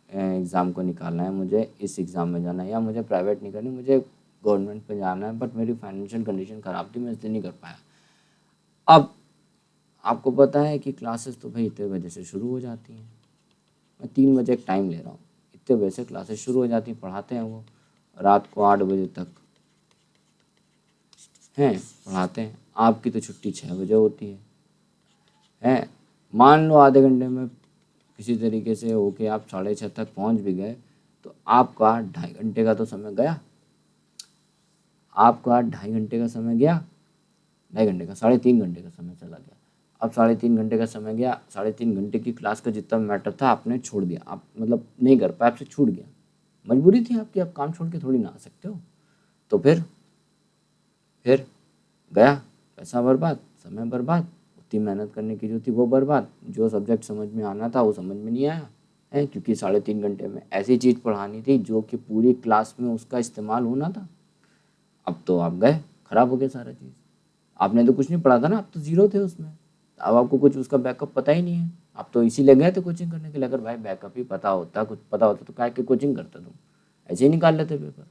एग्ज़ाम को निकालना है, मुझे इस एग्ज़ाम में जाना है, या मुझे प्राइवेट नहीं करनी, मुझे गवर्नमेंट पे जाना है, बट मेरी फाइनेंशियल कंडीशन ख़राब थी, मैं इसलिए नहीं कर पाया। अब आपको पता है कि क्लासेस तो भाई इतने बजे से शुरू हो जाती हैं, मैं 3 बजे एक टाइम ले रहा हूँ, इतने बजे से क्लासेस शुरू हो जाती हैं, पढ़ाते हैं वो रात को 8 बजे तक हैं, पढ़ाते हैं। आपकी तो छुट्टी 6 बजे होती है। मान लो आधे घंटे में किसी तरीके से होके आप 6:30 तक पहुंच भी गए, तो आपका 2.5 घंटे का तो समय गया, आपका 2.5 घंटे का समय गया, 2.5 घंटे का, 3.5 घंटे का समय चला गया। अब 3.5 घंटे का समय गया, 3.5 घंटे की क्लास का जितना मैटर था आपने छोड़ दिया, आप मतलब नहीं कर पाए, आपसे छूट गया, मजबूरी थी आपकी, आप काम छोड़ के थोड़ी ना आ सकते हो। तो फिर गया, पैसा बर्बाद, समय बर्बाद, उतनी मेहनत करने की जो थी वो बर्बाद, जो सब्जेक्ट समझ में आना था वो समझ में नहीं आया है, क्योंकि 3.5 घंटे में ऐसी चीज़ पढ़ानी थी जो कि पूरी क्लास में उसका इस्तेमाल होना था। अब तो आप गए, खराब हो गया सारा चीज़, आपने तो कुछ नहीं पढ़ा था ना, आप तो ज़ीरो थे उसमें, अब आपको कुछ उसका बैकअप पता ही नहीं है, आप तो इसीलिए गए थे कोचिंग करने के लिए। अगर भाई बैकअप ही पता होता, कुछ पता होता, तो काहे की कोचिंग करते तुम, ऐसे ही निकाल लेते पेपर।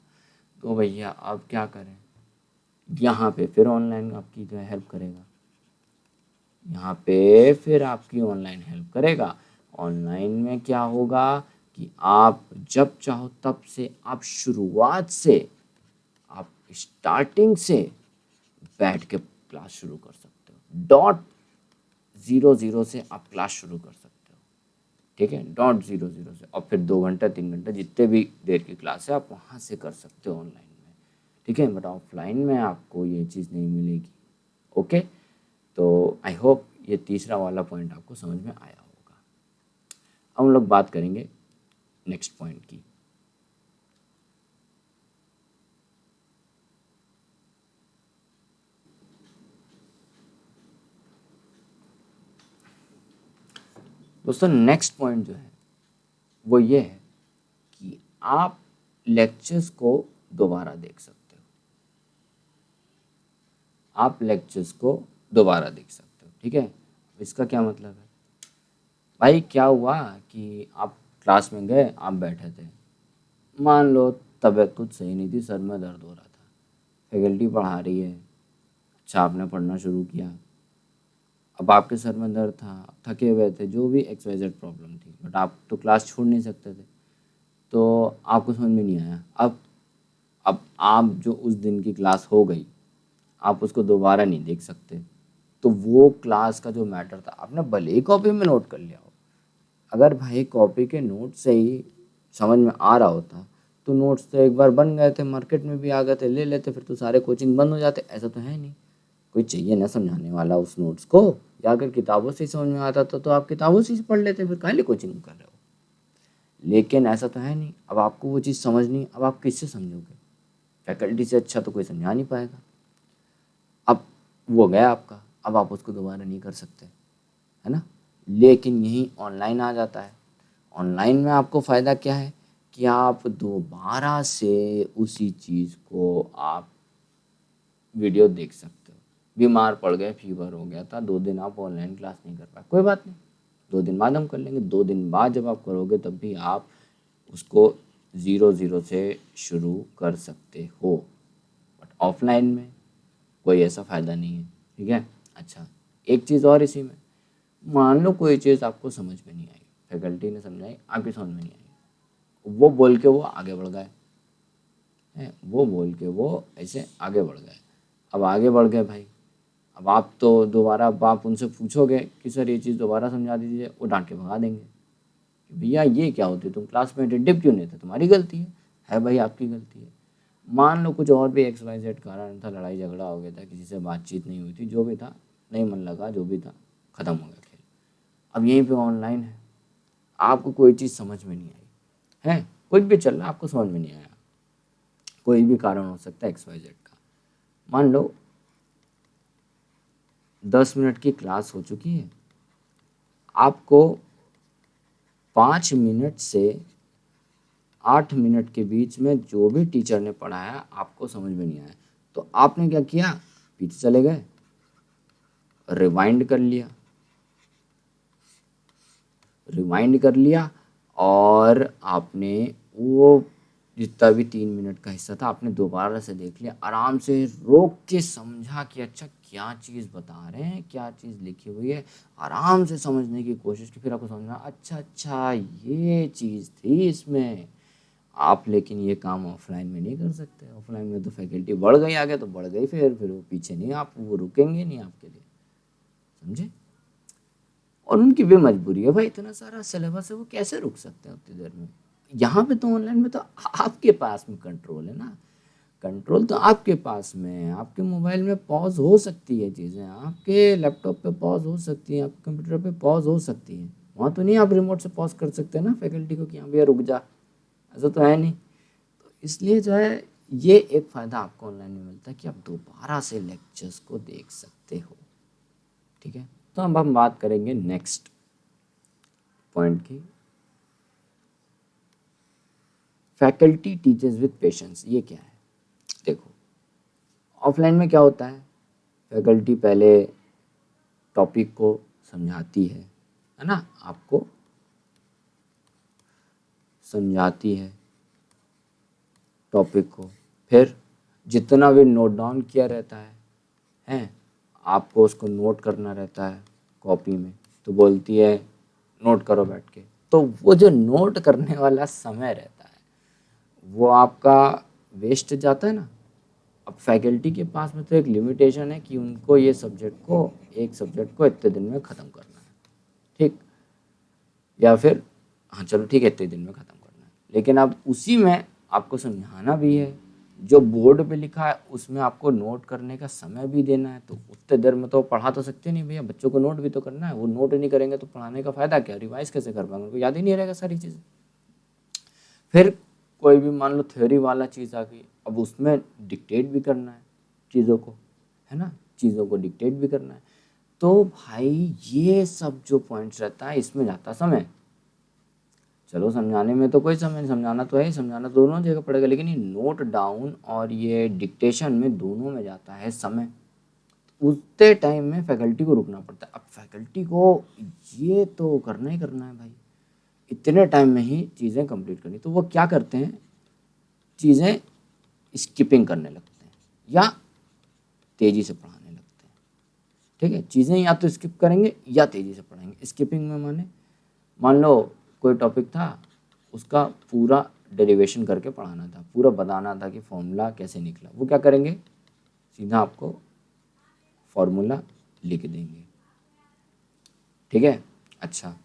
तो भैया अब क्या करें, यहाँ पे फिर ऑनलाइन आपकी जो है हेल्प करेगा, यहाँ पे फिर आपकी ऑनलाइन हेल्प करेगा। ऑनलाइन में क्या होगा कि आप जब चाहो तब से, आप शुरुआत से, आप स्टार्टिंग से बैठ के क्लास शुरू कर सकते हो, डॉट 00 से आप क्लास शुरू कर सकते हो, ठीक है, डॉट 00 से, और फिर 2 घंटा 3 घंटा जितने भी देर की क्लास है आप वहाँ से कर सकते हो ऑनलाइन में, ठीक है। बट ऑफलाइन में आपको ये चीज़ नहीं मिलेगी, ओके। तो आई होप ये तीसरा वाला पॉइंट आपको समझ में आया होगा। अब हम लोग बात करेंगे नेक्स्ट पॉइंट की। दोस्तों नेक्स्ट पॉइंट जो है वो ये है कि आप लेक्चर्स को दोबारा देख सकते हो, आप लेक्चर्स को दोबारा देख सकते हो, ठीक है। इसका क्या मतलब है भाई? क्या हुआ कि आप क्लास में गए, आप बैठे थे, मान लो तबीयत कुछ सही नहीं थी, सर में दर्द हो रहा था, फैकल्टी पढ़ा रही है, अच्छा आपने पढ़ना शुरू किया, अब आपके सर में दर्द था, आप थके हुए थे, जो भी XYZ प्रॉब्लम थी, बट आप तो क्लास छोड़ नहीं सकते थे, तो आपको समझ में नहीं आया। अब आप जो उस दिन की क्लास हो गई, आप उसको दोबारा नहीं देख सकते, तो वो क्लास का जो मैटर था आपने भले ही कॉपी में नोट कर लिया हो, अगर भाई कॉपी के नोट से ही समझ में आ रहा होता, तो नोट्स तो एक बार बन गए थे, मार्केट में भी आ गए थे, ले लेते, फिर तो सारे कोचिंग बंद हो जाते। ऐसा तो है नहीं, कोई चाहिए ना समझाने वाला उस नोट्स को, या अगर किताबों से ही समझ में आता तो आप किताबों से ही पढ़ लेते, फिर काहे कोचिंग कर रहे हो। लेकिन ऐसा तो है नहीं, अब आपको वो चीज़ समझनी, अब आप किससे समझोगे? फैकल्टी से अच्छा तो कोई समझा नहीं पाएगा। अब वो गया आपका, अब आप उसको दोबारा नहीं कर सकते, है ना। लेकिन यही ऑनलाइन आ जाता है। ऑनलाइन में आपको फ़ायदा क्या है कि आप दोबारा से उसी चीज़ को आप वीडियो देख सकते हो। बीमार पड़ गए, फीवर हो गया था, 2 दिन आप ऑनलाइन क्लास नहीं कर पाए, कोई बात नहीं, 2 दिन बाद हम कर लेंगे। 2 दिन बाद जब आप करोगे तब भी आप उसको 0 से शुरू कर सकते हो। बट ऑफलाइन में कोई ऐसा फ़ायदा नहीं है, ठीक है। अच्छा, एक चीज़ और इसी में, मान लो कोई चीज़ आपको समझ में नहीं आई, फैकल्टी ने समझाई, आपकी समझ में नहीं आई, वो बोल के वो आगे बढ़ गए हैं, वो बोल के वो ऐसे आगे बढ़ गए। अब आगे बढ़ गए भाई, अब आप तो दोबारा आप उनसे पूछोगे कि सर ये चीज़ दोबारा समझा दीजिए, वो डांट के भगा देंगे कि भैया ये क्या होती है, तुम क्लास में अटेंटिव क्यों नहीं थे, तुम्हारी गलती है भाई, आपकी गलती है। मान लो कुछ और भी XYZ कारण था, लड़ाई झगड़ा हो गया था, किसी से बातचीत नहीं हुई थी, जो भी था, नहीं मन लगा, जो भी था, ख़त्म हो गया खेल। अब यहीं पे ऑनलाइन है, आपको कोई चीज़ समझ में नहीं आई है, कुछ भी चल रहा है, आपको समझ में नहीं आया, कोई भी कारण हो सकता है XYZ का। मान लो 10 मिनट की क्लास हो चुकी है, आपको 5 मिनट से 8 मिनट के बीच में जो भी टीचर ने पढ़ाया आपको समझ में नहीं आया, तो आपने क्या किया, पीछे चले गए, रिवाइंड कर लिया और आपने वो जितना भी 3 मिनट का हिस्सा था आपने दोबारा से देख लिया, आराम से रोक के समझा कि अच्छा क्या चीज़ बता रहे हैं, क्या चीज़ लिखी हुई है, आराम से समझने की कोशिश की। फिर आपको समझना अच्छा ये चीज़ थी इसमें। आप लेकिन ये काम ऑफलाइन में नहीं कर सकते। ऑफलाइन में तो फैकल्टी बढ़ गई आगे तो बढ़ गई, फिर वो पीछे नहीं, आप वो रुकेंगे नहीं आपके लिए, समझे। और उनकी भी मजबूरी है भाई, इतना सारा सिलेबस है, वो कैसे रुक सकते हैं उतनी देर में। यहाँ पे तो ऑनलाइन में तो आपके पास में कंट्रोल है ना, कंट्रोल तो आपके पास में है। आपके मोबाइल में पॉज हो सकती है चीज़ें, आपके लैपटॉप पे पॉज हो सकती हैं, आपके कंप्यूटर पे पॉज हो सकती हैं। वहाँ तो नहीं आप रिमोट से पॉज कर सकते ना फैकल्टी को कि हाँ भैया रुक जा, ऐसा तो है नहीं। तो इसलिए जो है ये एक फ़ायदा आपको ऑनलाइन में मिलता है कि आप दोबारा से लेक्चर्स को देख सकते हो, ठीक है। तो अब हम बात करेंगे नेक्स्ट पॉइंट की, फैकल्टी टीचर्स विद पेशेंस। ये क्या है, देखो ऑफलाइन में क्या होता है, फैकल्टी पहले टॉपिक को समझाती है ना, आपको समझाती है टॉपिक को, फिर जितना भी नोट डाउन किया रहता है आपको उसको नोट करना रहता है कॉपी में, तो बोलती है नोट करो बैठ के। तो वो जो नोट करने वाला समय रहता है वो आपका वेस्ट जाता है ना। अब फैकल्टी के पास में तो एक लिमिटेशन है कि उनको ये एक सब्जेक्ट को इतने दिन में ख़त्म करना है, ठीक, या फिर हाँ चलो ठीक है इतने दिन में ख़त्म करना है, लेकिन अब उसी में आपको समझाना भी है, जो बोर्ड पे लिखा है उसमें आपको नोट करने का समय भी देना है। तो उतने देर में तो पढ़ा तो सकते नहीं भैया, बच्चों को नोट भी तो करना है, वो नोट नहीं करेंगे तो पढ़ाने का फ़ायदा क्या, रिवाइज कैसे कर पाएंगे, उनको याद ही नहीं रहेगा सारी चीज़ें। फिर कोई भी मान लो थ्योरी वाला चीज़ आ गई, अब उसमें डिक्टेट भी करना है चीज़ों को, है ना, चीज़ों को डिक्टेट भी करना है। तो भाई ये सब जो पॉइंट्स रहता है इसमें जाता समय। चलो समझाने में तो कोई समय नहीं, समझाना तो है, समझाना तो दोनों जगह पड़ेगा, लेकिन ये नोट डाउन और ये डिक्टेशन में दोनों में जाता है समय। उतने टाइम में फैकल्टी को रुकना पड़ता है। अब फैकल्टी को ये तो करना ही करना है भाई, इतने टाइम में ही चीज़ें कंप्लीट करनी, तो वो क्या करते हैं, चीज़ें स्किपिंग करने लगते हैं या तेज़ी से पढ़ाने लगते हैं, ठीक है। चीज़ें या तो स्किप करेंगे या तेज़ी से पढ़ाएंगे। स्किपिंग में माने मान लो कोई टॉपिक था, उसका पूरा डेरिवेशन करके पढ़ाना था, पूरा बताना था कि फॉर्मूला कैसे निकला, वो क्या करेंगे, सीधा आपको फॉर्मूला लिख देंगे, ठीक है। अच्छा,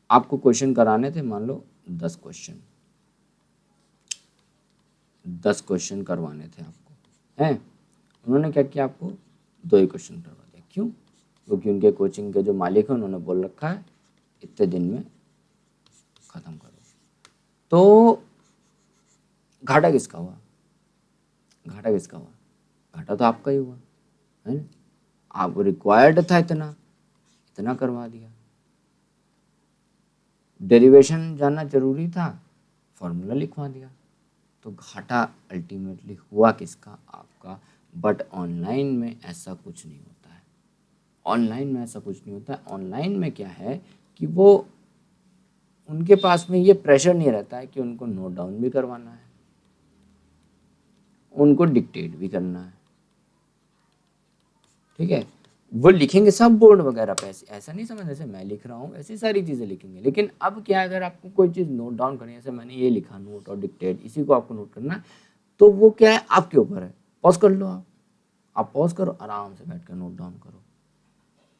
आपको क्वेश्चन कराने थे, मान लो 10 क्वेश्चन करवाने थे आपको, हैं, उन्होंने क्या किया, आपको 2 ही क्वेश्चन करवा दिया। क्यों, क्योंकि उनके कोचिंग के जो मालिक हैं उन्होंने बोल रखा है इतने दिन में ख़त्म करो। तो घाटा किसका हुआ, घाटा तो आपका ही हुआ, है ना। आप रिक्वायर्ड था इतना, इतना करवा दिया। डेरिवेशन जानना जरूरी था, फॉर्मूला लिखवा दिया। तो घाटा अल्टीमेटली हुआ किसका? आपका। बट ऑनलाइन में ऐसा कुछ नहीं होता है। ऑनलाइन में ऐसा कुछ नहीं होता है। ऑनलाइन में क्या है कि वो उनके पास में ये प्रेशर नहीं रहता है कि उनको नोट डाउन भी करवाना है, उनको डिक्टेट भी करना है। ठीक है, वो लिखेंगे सब बोर्ड वगैरह पे, ऐसा नहीं समझ जैसे मैं लिख रहा हूँ ऐसी सारी चीज़ें लिखेंगे। लेकिन अब क्या है, अगर आपको कोई चीज़ नोट डाउन करनी है, जैसे मैंने ये लिखा नोट और डिक्टेट, इसी को आपको नोट करना है, तो वो क्या है आपके ऊपर है। पॉज कर लो, आप पॉज करो, आराम से बैठ कर नोट डाउन करो।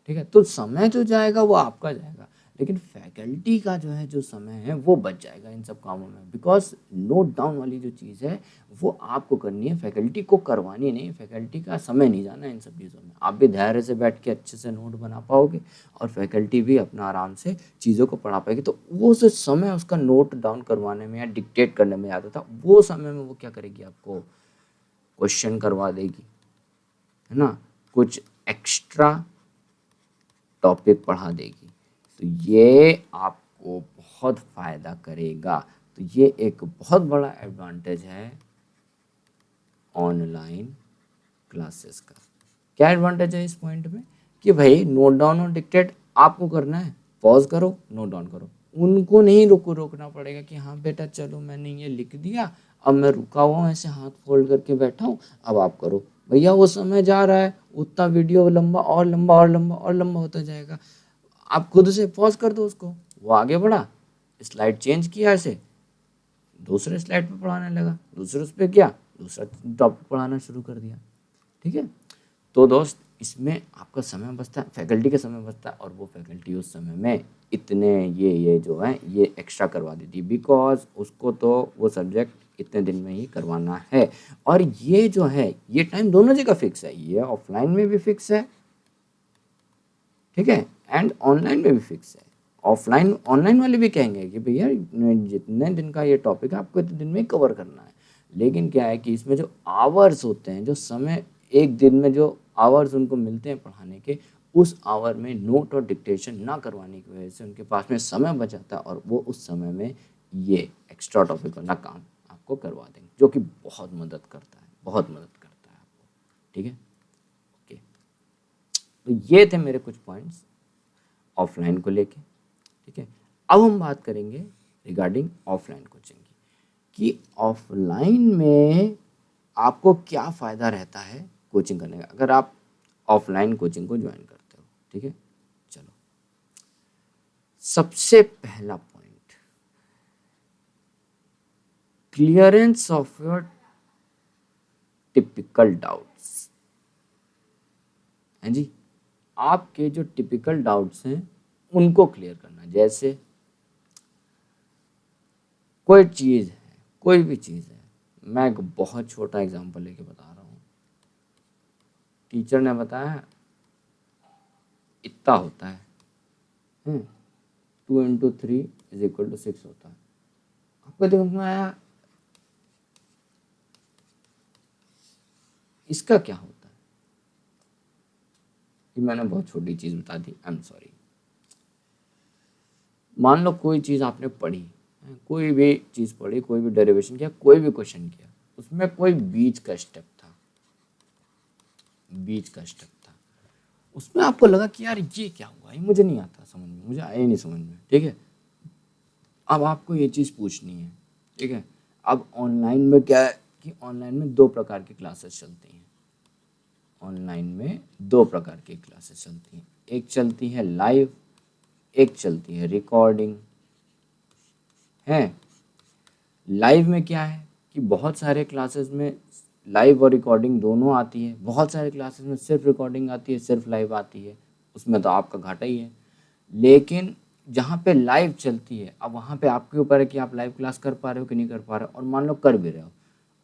ठीक है, तो समय जो जाएगा वो आपका जाएगा, लेकिन फैकल्टी का जो है जो समय है वो बच जाएगा इन सब कामों में। बिकॉज नोट डाउन वाली जो चीज़ है वो आपको करनी है, फैकल्टी को करवानी नहीं। फैकल्टी का समय नहीं जाना इन सब चीज़ों में। आप भी धैर्य से बैठ के अच्छे से नोट बना पाओगे और फैकल्टी भी अपना आराम से चीज़ों को पढ़ा पाएगी। तो वो जो समय उसका नोट डाउन करवाने में या डिक्टेट करने में आता था, वो समय में वो क्या करेगी, आपको क्वेश्चन करवा देगी, है ना, कुछ एक्स्ट्रा टॉपिक पढ़ा देगी। तो ये आपको बहुत फ़ायदा करेगा। तो ये एक बहुत बड़ा एडवांटेज है ऑनलाइन क्लासेस का। क्या एडवांटेज है इस पॉइंट में कि भाई नोट डाउन और डिक्टेट आपको करना है, पॉज करो नोट डाउन करो। उनको नहीं रोकना पड़ेगा कि हाँ बेटा चलो मैंने ये लिख दिया, अब मैं रुका हुआ हूँ ऐसे हाथ फोल्ड करके बैठा हूँ, अब आप करो। भैया वो समय जा रहा है, उतना वीडियो लंबा और लंबा और लंबा और लंबा होता जाएगा। आप खुद से पॉज कर दो उसको, वो आगे बढ़ा, स्लाइड चेंज किया, ऐसे दूसरे स्लाइड पे पढ़ाने लगा, दूसरे उस पर गया, दूसरा टॉपिक पढ़ाना शुरू कर दिया। ठीक है, तो दोस्त इसमें आपका समय बचता है, फैकल्टी का समय बचता है, और वो फैकल्टी उस समय में इतने ये जो है ये एक्स्ट्रा करवा देती है, बिकॉज उसको तो वो सब्जेक्ट इतने दिन में ही करवाना है। और ये जो है ये टाइम दोनों जगह फिक्स है, ये ऑफलाइन में भी फिक्स है, ठीक है, एंड ऑनलाइन में भी फिक्स है। ऑफलाइन ऑनलाइन वाले भी कहेंगे कि भैया जितने दिन का ये टॉपिक है आपको इतने दिन में कवर करना है। लेकिन क्या है कि इसमें जो आवर्स होते हैं, जो समय एक दिन में जो आवर्स उनको मिलते हैं पढ़ाने के, उस आवर में नोट और डिक्टेशन ना करवाने की वजह से उनके पास में समय बच जाता है, और वो उस समय में ये एक्स्ट्रा टॉपिक वाला काम आपको करवा देंगे, जो कि बहुत मदद करता है, बहुत मदद करता है आपको। ठीक है, ओके। तो ये थे मेरे कुछ पॉइंट्स ऑफलाइन को लेके। ठीक है, अब हम बात करेंगे रिगार्डिंग ऑफलाइन कोचिंग की, कि ऑफलाइन में आपको क्या फ़ायदा रहता है कोचिंग करने का, अगर आप ऑफलाइन कोचिंग को ज्वाइन करते हो। ठीक है, चलो सबसे पहला point, clearance of your typical doubts. हैं जी, आपके जो टिपिकल डाउट्स हैं उनको क्लियर करना। जैसे कोई चीज़ है, कोई भी चीज़ है, मैं एक बहुत छोटा एग्जांपल लेके बता रहा हूँ। टीचर ने बताया इतना होता है, 2 × 3 = 6 होता है। आपको दिमाग में आया इसका क्या होता है, कि मैंने बहुत छोटी चीज़ बता दी, आई एम सॉरी। मान लो कोई चीज़ आपने पढ़ी, कोई भी चीज़ पढ़ी, कोई भी डेरिवेशन किया, कोई भी क्वेश्चन किया, उसमें कोई बीच का स्टेप था, बीच का स्टेप था, उसमें आपको लगा कि यार ये क्या हुआ, ये मुझे नहीं आता समझ में, मुझे आया नहीं समझ में। ठीक है, अब आपको ये चीज़ पूछनी है। ठीक है, अब ऑनलाइन में क्या है कि ऑनलाइन में 2 प्रकार की क्लासेस चलती हैं। ऑनलाइन में 2 प्रकार की क्लासेस चलती हैं, एक चलती है लाइव, एक चलती है रिकॉर्डिंग। है लाइव में क्या है कि बहुत सारे क्लासेस में लाइव और रिकॉर्डिंग दोनों आती है, बहुत सारे क्लासेस में सिर्फ रिकॉर्डिंग आती है, सिर्फ लाइव आती है, उसमें तो आपका घाटा ही है। लेकिन जहाँ पे लाइव चलती है, अब वहाँ पे आपके ऊपर है कि आप लाइव क्लास कर पा रहे हो कि नहीं कर पा रहे हो, और मान लो कर भी रहे हो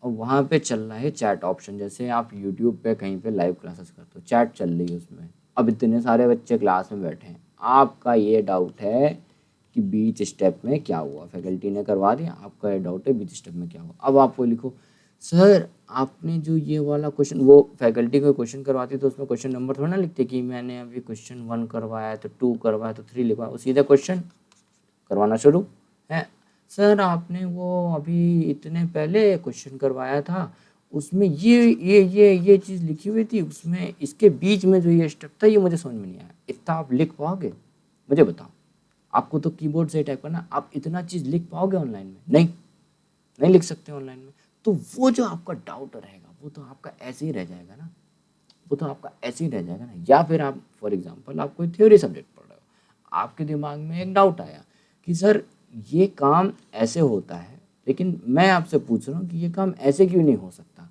और वहाँ पे चल रहा है चैट ऑप्शन, जैसे आप यूट्यूब पे कहीं पे लाइव क्लासेस करते हो, चैट चल रही है उसमें, अब इतने सारे बच्चे क्लास में बैठे हैं, आपका ये डाउट है कि बीच स्टेप में क्या हुआ, फैकल्टी ने करवा दिया, आपका ये डाउट है बीच स्टेप में क्या हुआ। अब आप वो लिखो सर आपने जो ये वाला क्वेश्चन, वो फैकल्टी को क्वेश्चन करवाती तो उसमें क्वेश्चन नंबर थोड़ा ना लिखते कि मैंने अभी क्वेश्चन 1 करवाया तो 2 करवाया तो 3 लिखवाया, वो सीधा क्वेश्चन करवाना शुरू है। सर आपने वो अभी इतने पहले क्वेश्चन करवाया था, उसमें ये चीज़ लिखी हुई थी, उसमें इसके बीच में जो ये स्टेप था ये मुझे समझ में नहीं आया, इतना आप लिख पाओगे? मुझे बताओ, आपको तो कीबोर्ड से टाइप करना, आप इतना चीज़ लिख पाओगे ऑनलाइन में? नहीं लिख सकते ऑनलाइन में। तो वो जो आपका डाउट रहेगा वो तो आपका ऐसे ही रह जाएगा ना, वो तो आपका ऐसे ही रह जाएगा ना। या फिर आप फॉर एग्जांपल आप कोई थ्योरी सब्जेक्ट पढ़ रहे हो, आपके दिमाग में एक डाउट आया कि सर ये काम ऐसे होता है, लेकिन मैं आपसे पूछ रहा हूँ कि ये काम ऐसे क्यों नहीं हो सकता।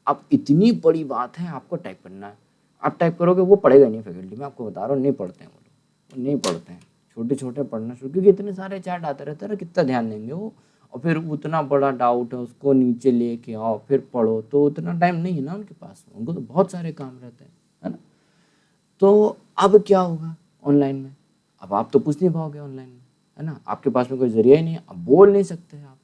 अब इतनी बड़ी बात है, आपको टाइप करना है, आप टाइप करोगे, वो पढ़ेगा नहीं फैकल्टी में, आपको बता रहा हूँ नहीं पढ़ते हैं वो नहीं पढ़ते हैं। छोटे छोटे पढ़ना शुरू, क्योंकि इतने सारे चैट आते रहते हैं, कितना ध्यान देंगे वो। और फिर उतना बड़ा डाउट है उसको नीचे लेके आओ फिर पढ़ो, तो उतना टाइम नहीं है ना उनके पास, उनको तो बहुत सारे काम रहते हैं, है ना। तो अब क्या होगा ऑनलाइन में, अब आप तो पूछ नहीं पाओगे ऑनलाइन में, है ना, आपके पास में कोई जरिया ही नहीं है, अब बोल नहीं सकते आप।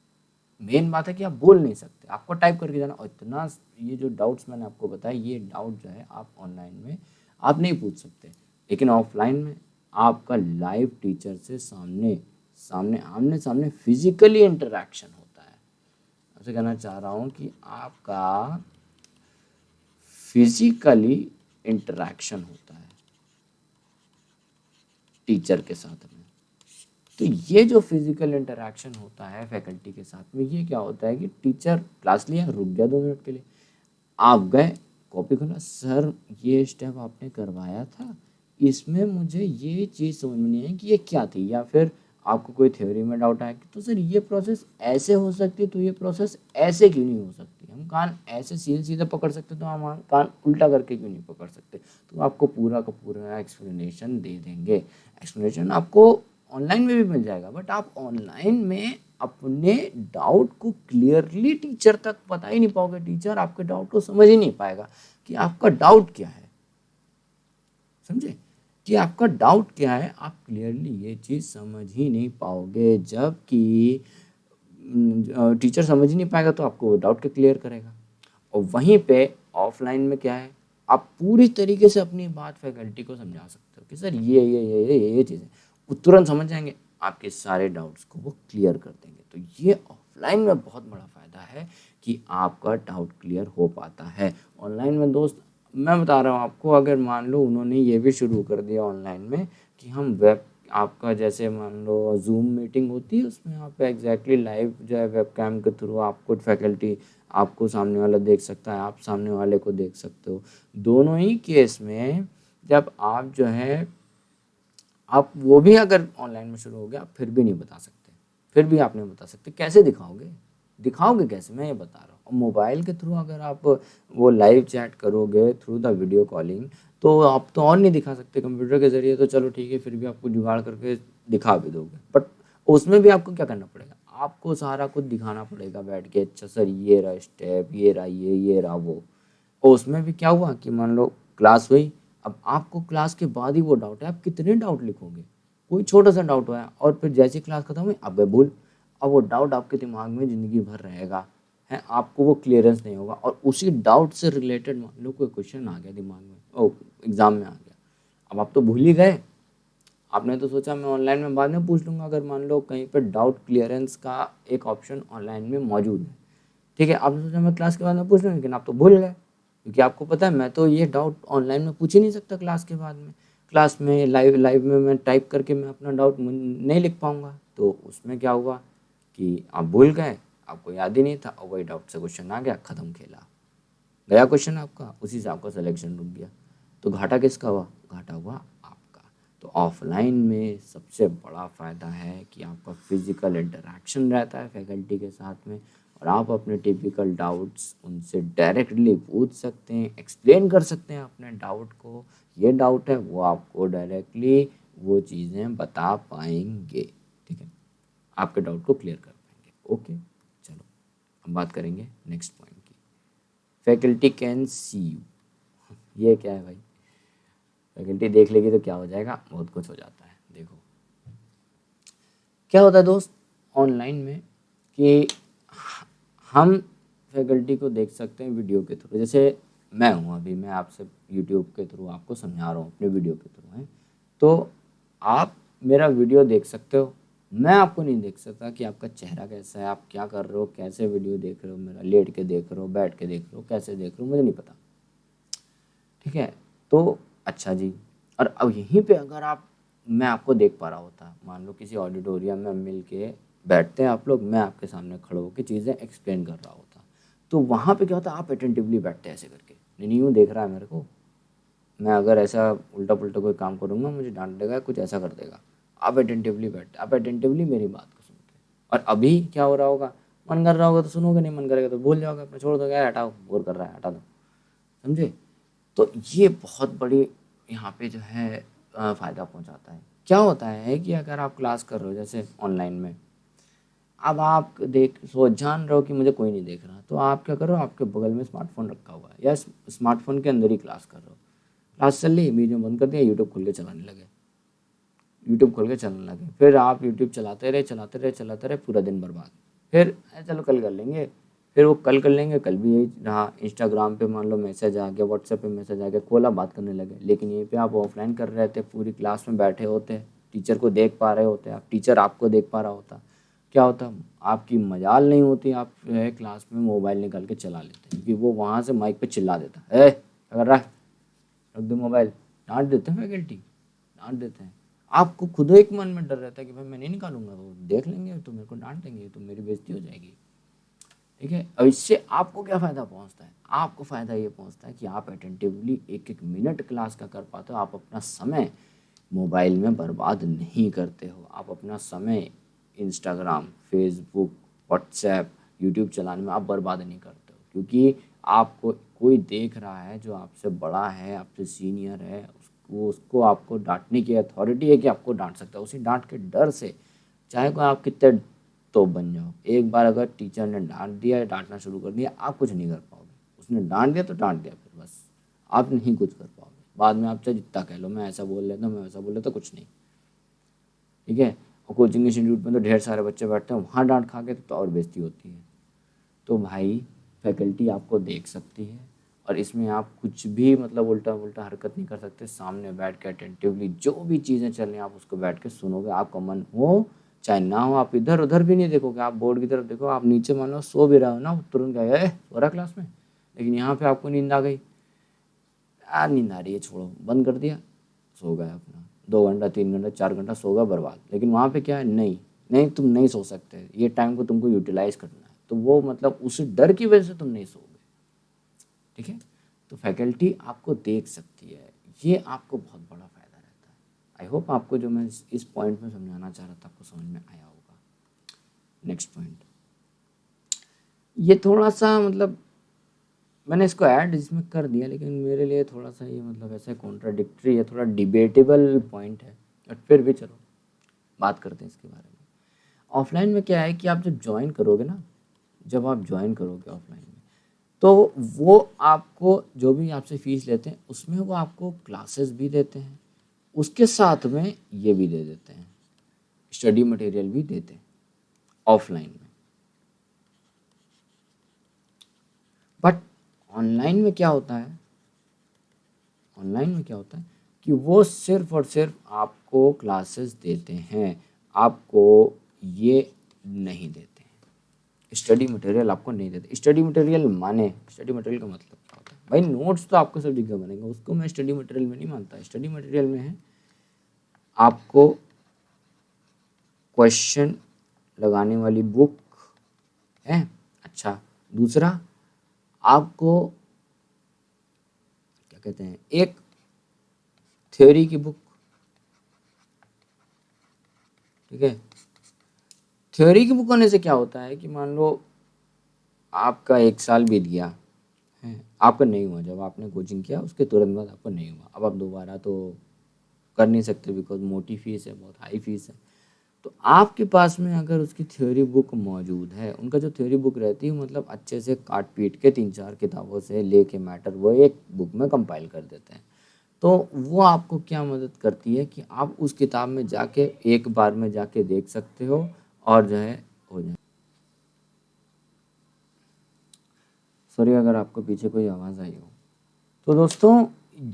मेन बात है कि आप बोल नहीं सकते, आपको टाइप करके जाना। और इतना ये जो डाउट्स मैंने आपको बताया, ये डाउट जो है आप ऑनलाइन में आप नहीं पूछ सकते, लेकिन ऑफलाइन में आपका लाइव टीचर से सामने सामने आमने सामने फिजिकली इंटरेक्शन होता है। आपसे कहना चाह रहा हूँ कि आपका फिजिकली इंटरेक्शन होता है टीचर के साथ में। तो ये जो फिजिकल इंटरेक्शन होता है फैकल्टी के साथ में, ये क्या होता है कि टीचर क्लास लिया, रुक गया 2 मिनट के लिए, आप गए, कॉपी खोला, सर ये स्टेप आपने करवाया था, इसमें मुझे ये चीज़ समझ में नहीं आई कि ये क्या थी। या फिर आपको कोई थ्योरी में डाउट आया कि तो सर ये प्रोसेस ऐसे हो सकती है, तो ये प्रोसेस ऐसे क्यों नहीं हो सकती, हम कान ऐसे सीधे सीधे पकड़ सकते तो हम कान उल्टा करके क्यों नहीं पकड़ सकते। तो आपको पूरा का पूरा एक्सप्लेनेशन दे देंगे। एक्सप्लेनेशन आपको ऑनलाइन में भी मिल जाएगा, बट आप ऑनलाइन में अपने डाउट को क्लियरली टीचर तक बता ही नहीं पाओगे, टीचर आपके डाउट को समझ ही नहीं पाएगा कि आपका डाउट क्या है। समझे कि आपका डाउट क्या है, आप क्लियरली ये चीज़ समझ ही नहीं पाओगे। जबकि टीचर समझ ही नहीं पाएगा तो आपको डाउट के क्लियर करेगा। और वहीं पे ऑफलाइन में क्या है, आप पूरी तरीके से अपनी बात फैकल्टी को समझा सकते हो कि सर ये चीज़ें, वो तुरंत समझ जाएंगे, आपके सारे डाउट्स को वो क्लियर कर देंगे। तो ये ऑफलाइन में बहुत बड़ा फ़ायदा है कि आपका डाउट क्लियर हो पाता है। ऑनलाइन में दोस्त मैं बता रहा हूँ आपको, अगर मान लो उन्होंने ये भी शुरू कर दिया ऑनलाइन में कि हम वेब, आपका जैसे मान लो जूम मीटिंग होती है, उसमें आप एग्जैक्टली लाइव जो है वेब कैम के थ्रू आपको फैकल्टी, आपको सामने वाला देख सकता है, आप सामने वाले को देख सकते हो। दोनों ही केस में जब आप जो है, आप वो भी अगर ऑनलाइन में शुरू हो गया, आप फिर भी नहीं बता सकते, फिर भी आप नहीं बता सकते, कैसे दिखाओगे, दिखाओगे कैसे, मैं ये बता रहा हूँ। और मोबाइल के थ्रू अगर आप वो लाइव चैट करोगे थ्रू द वीडियो कॉलिंग, तो आप तो और नहीं दिखा सकते। कंप्यूटर के ज़रिए तो चलो ठीक है, फिर भी आपको जुगाड़ करके दिखा भी दोगे, बट उसमें भी आपको क्या करना पड़ेगा, आपको सारा कुछ दिखाना पड़ेगा बैठ के, अच्छा सर ये रहा स्टेप, ये रहा ये रहा वो। और उसमें भी क्या हुआ कि मान लो क्लास हुई, अब आपको क्लास के बाद ही वो डाउट है, आप कितने डाउट लिखोगे, कोई छोटा सा डाउट हुआ और फिर जैसे क्लास खत्म हुई अब गए भूल, अब वो डाउट आपके दिमाग में ज़िंदगी भर रहेगा, है, आपको वो क्लियरेंस नहीं होगा। और उसी डाउट से रिलेटेड मान लो कोई क्वेश्चन आ गया दिमाग में, ओ एग्ज़ाम में आ गया, अब आप तो भूल ही गए, आपने तो सोचा मैं ऑनलाइन में बाद में पूछ लूँगा। अगर मान लो कहीं पर डाउट क्लियरेंस का एक ऑप्शन ऑनलाइन में मौजूद है, ठीक है, आपने सोचा मैं क्लास के बाद में पूछ लूँगा, लेकिन आप तो भूल गए, क्योंकि आपको पता है मैं तो ये डाउट ऑनलाइन में पूछ ही नहीं सकता क्लास के बाद में, क्लास में लाइव में मैं टाइप करके मैं अपना डाउट नहीं लिख पाऊँगा। तो उसमें क्या हुआ कि आप भूल गए, आपको याद ही नहीं था, और वही डाउट से क्वेश्चन आ गया, ख़त्म खेला, गया क्वेश्चन आपका, उसी से आपका सिलेक्शन रुक गया। तो घाटा किसका हुआ, घाटा हुआ आपका। तो ऑफलाइन में सबसे बड़ा फ़ायदा है कि आपका फिज़िकल इंटरेक्शन रहता है फैकल्टी के साथ में, और आप अपने टिपिकल डाउट्स उनसे डायरेक्टली पूछ सकते हैं, एक्सप्लेन कर सकते हैं अपने डाउट को, ये डाउट है वो आपको डायरेक्टली वो चीज़ें बता पाएंगे, ठीक है, आपके डाउट को क्लियर कर पाएंगे। ओके, चलो अब बात करेंगे नेक्स्ट पॉइंट की, फैकल्टी कैन सी यू। ये क्या है भाई, फैकल्टी देख लेगी तो क्या हो जाएगा, बहुत कुछ हो जाता है। देखो क्या होता है दोस्त ऑनलाइन में कि हम फैकल्टी को देख सकते हैं वीडियो के थ्रू। जैसे मैं हूँ, अभी मैं आपसे यूट्यूब के थ्रू आपको समझा रहा हूँ अपने वीडियो के थ्रू है, तो आप मेरा वीडियो देख सकते हो, मैं आपको नहीं देख सकता कि आपका चेहरा कैसा है, आप क्या कर रहे हो, कैसे वीडियो देख रहे हो, मेरा लेट के देख रहे हो, बैठ के देख रहे हो, कैसे देख रहे हो, मुझे नहीं पता। ठीक है, तो अच्छा जी। और अब यहीं पे अगर मैं आपको देख पा रहा होता, मान लो किसी ऑडिटोरियम में मिल के बैठते हैं आप लोग, मैं आपके सामने खड़े होकर चीज़ें एक्सप्लेन कर रहा होता, तो वहाँ पे क्या होता, आप अटेंटिवली बैठते ऐसे करके, नहीं यूँ देख रहा है मेरे को। मैं अगर ऐसा उल्टा पुल्टा कोई काम करूँगा, मुझे डांट देगा, कुछ ऐसा कर देगा। आप अटेंटिवली बैठते, आप अटेंटिवली मेरी बात को सुनते। और अभी क्या हो रहा होगा, मन कर रहा होगा तो सुनोगे, नहीं मन करेगा तो भूल जाओगे, अपना छोड़ दोगे, हटाओ, बोर कर रहा है, हटा दो। समझे? तो ये बहुत बड़ी यहाँ पे जो है फ़ायदा पहुँचाता है। क्या होता है कि अगर आप क्लास कर रहे हो जैसे ऑनलाइन में, अब आप जान रहे हो कि मुझे कोई नहीं देख रहा, तो आप क्या करो, आपके बगल में स्मार्टफोन रखा हुआ है या स्मार्टफोन के अंदर ही क्लास कर रहे हो, क्लास चल रही, बीच में बंद कर दिया, यूट्यूब खोल के चलाने लगे, यूट्यूब खोल के चलने लगे, फिर आप यूट्यूब चलाते रहे पूरा दिन बर्बाद। फिर चलो कल कर लेंगे, फिर वो कल कर लेंगे, कल भी यही रहा, इंस्टाग्राम पे मान लो मैसेज आ गया, व्हाट्सएप पे मैसेज आ गया, खोला, बात करने लगे। लेकिन यहीं पे आप ऑफलाइन कर रहे थे, पूरी क्लास में बैठे होते, टीचर को देख पा रहे होते, आप टीचर आपको देख पा रहा होता, क्या होता, आपकी मजाल नहीं होती, आप जो है क्लास में मोबाइल निकाल के चला लेते, क्योंकि वो वहाँ से माइक पे चिल्ला देता है, क्या कर रहा है, रख दो मोबाइल, डांट देते हैं फैकल्टी, डांट देते हैं। आपको खुद एक मन में डर रहता है कि भाई मैं नहीं निकालूंगा, वो देख लेंगे तो मेरे को डांट देंगे, तो मेरी बेइज्जती हो जाएगी। ठीक है, अब इससे आपको क्या फ़ायदा पहुंचता है, आपको फ़ायदा ये पहुंचता है कि आप अटेंटिवली एक एक मिनट क्लास का कर पाते हो, आप अपना समय मोबाइल में बर्बाद नहीं करते हो, आप अपना समय इंस्टाग्राम, फेसबुक, व्हाट्सएप, यूट्यूब चलाने में आप बर्बाद नहीं करते हो, क्योंकि आपको कोई देख रहा है जो आपसे बड़ा है, आपसे सीनियर है, उसको आपको डांटने की अथॉरिटी है कि आपको डांट सकता है। उसी डांट के डर से चाहे को आप कितने तो बन जाओ, एक बार अगर टीचर ने डांट दिया, डांटना शुरू कर दिया, आप कुछ नहीं कर पाओगे। उसने डांट दिया तो डांट दिया, फिर बस आप नहीं कुछ कर पाओगे। बाद में आप चाहे जितना कह लो, मैं ऐसा बोल लेता हूँ, मैं वैसा बोल लेता, कुछ नहीं। ठीक है, और कोचिंग इंस्टीट्यूट में तो ढेर सारे बच्चे बैठते हैं, वहाँ डांट खा के तो और बेइज्जती होती है। तो भाई फैकल्टी आपको देख सकती है, और इसमें आप कुछ भी मतलब उल्टा उल्टा हरकत नहीं कर सकते। सामने बैठ के अटेंटिवली जो भी चीज़ें चल रही हैं आप उसको बैठ के सुनोगे, आपका मन हो चाहे ना हो, आप इधर उधर भी नहीं देखोगे, आप बोर्ड की तरफ देखो, आप नीचे मान लो सो भी रहे हो ना, तुरंत गए सो रहा क्लास में, लेकिन यहाँ पे आपको नींद आ गई, यार नींद आ रही है, छोड़ो, बंद कर दिया, सो गए अपना 2 घंटा 3 घंटा 4 घंटा सो गया, बर्बाद। लेकिन वहाँ पे क्या है, नहीं नहीं तुम नहीं सो सकते, ये टाइम को तुमको यूटिलाइज करना है, तो वो मतलब उस डर की वजह से तुम नहीं सोओगे। ठीक है, तो फैकल्टी आपको देख सकती है, ये आपको बहुत बड़ा फ़ायदा रहता है। आई होप आपको जो मैं इस पॉइंट में समझाना चाह रहा था आपको समझ में आया होगा। नेक्स्ट पॉइंट, ये थोड़ा सा मतलब मैंने इसको ऐड इसमें कर दिया, लेकिन मेरे लिए थोड़ा सा ये मतलब ऐसा कॉन्ट्राडिक्टरी है, थोड़ा डिबेटेबल पॉइंट है, बट फिर भी चलो बात करते हैं इसके बारे में। ऑफलाइन में क्या है कि आप जब ज्वाइन करोगे ना, जब आप ज्वाइन करोगे ऑफलाइन में, तो वो आपको जो भी आपसे फ़ीस लेते हैं उसमें वो आपको क्लासेस भी देते हैं, उसके साथ में ये भी दे देते हैं, स्टडी मटेरियल भी देते हैं ऑफलाइन में। बट ऑनलाइन में क्या होता है, ऑनलाइन में क्या होता है कि वो सिर्फ और सिर्फ आपको क्लासेस देते हैं, आपको ये नहीं देते हैं, स्टडी मटेरियल आपको नहीं देते। स्टडी मटेरियल माने, स्टडी मटेरियल का मतलब क्या होता है भाई, नोट्स तो आपको सब जगह बनेंगे, उसको मैं स्टडी मटेरियल में नहीं मानता। स्टडी मटेरियल में है आपको क्वेश्चन लगाने वाली बुक है, अच्छा, दूसरा आपको क्या कहते हैं, एक थ्योरी की बुक। ठीक है, थ्योरी की बुक होने से क्या होता है कि मान लो आपका 1 साल बीत गया है, आपका नहीं हुआ, जब आपने कोचिंग किया उसके तुरंत बाद आपका नहीं हुआ, अब आप दोबारा तो कर नहीं सकते, बिकॉज मोटी फीस है, बहुत हाई फीस है। तो आपके पास में अगर उसकी थ्योरी बुक मौजूद है, उनका जो थ्योरी बुक रहती है मतलब अच्छे से काट पीट के 3-4 किताबों से लेके मैटर वो एक बुक में कंपाइल कर देते हैं, तो वो आपको क्या मदद करती है कि आप उस किताब में जाके एक बार में जाके देख सकते हो और जो है हो जाए। सॉरी अगर आपको पीछे कोई आवाज़ आई हो। तो दोस्तों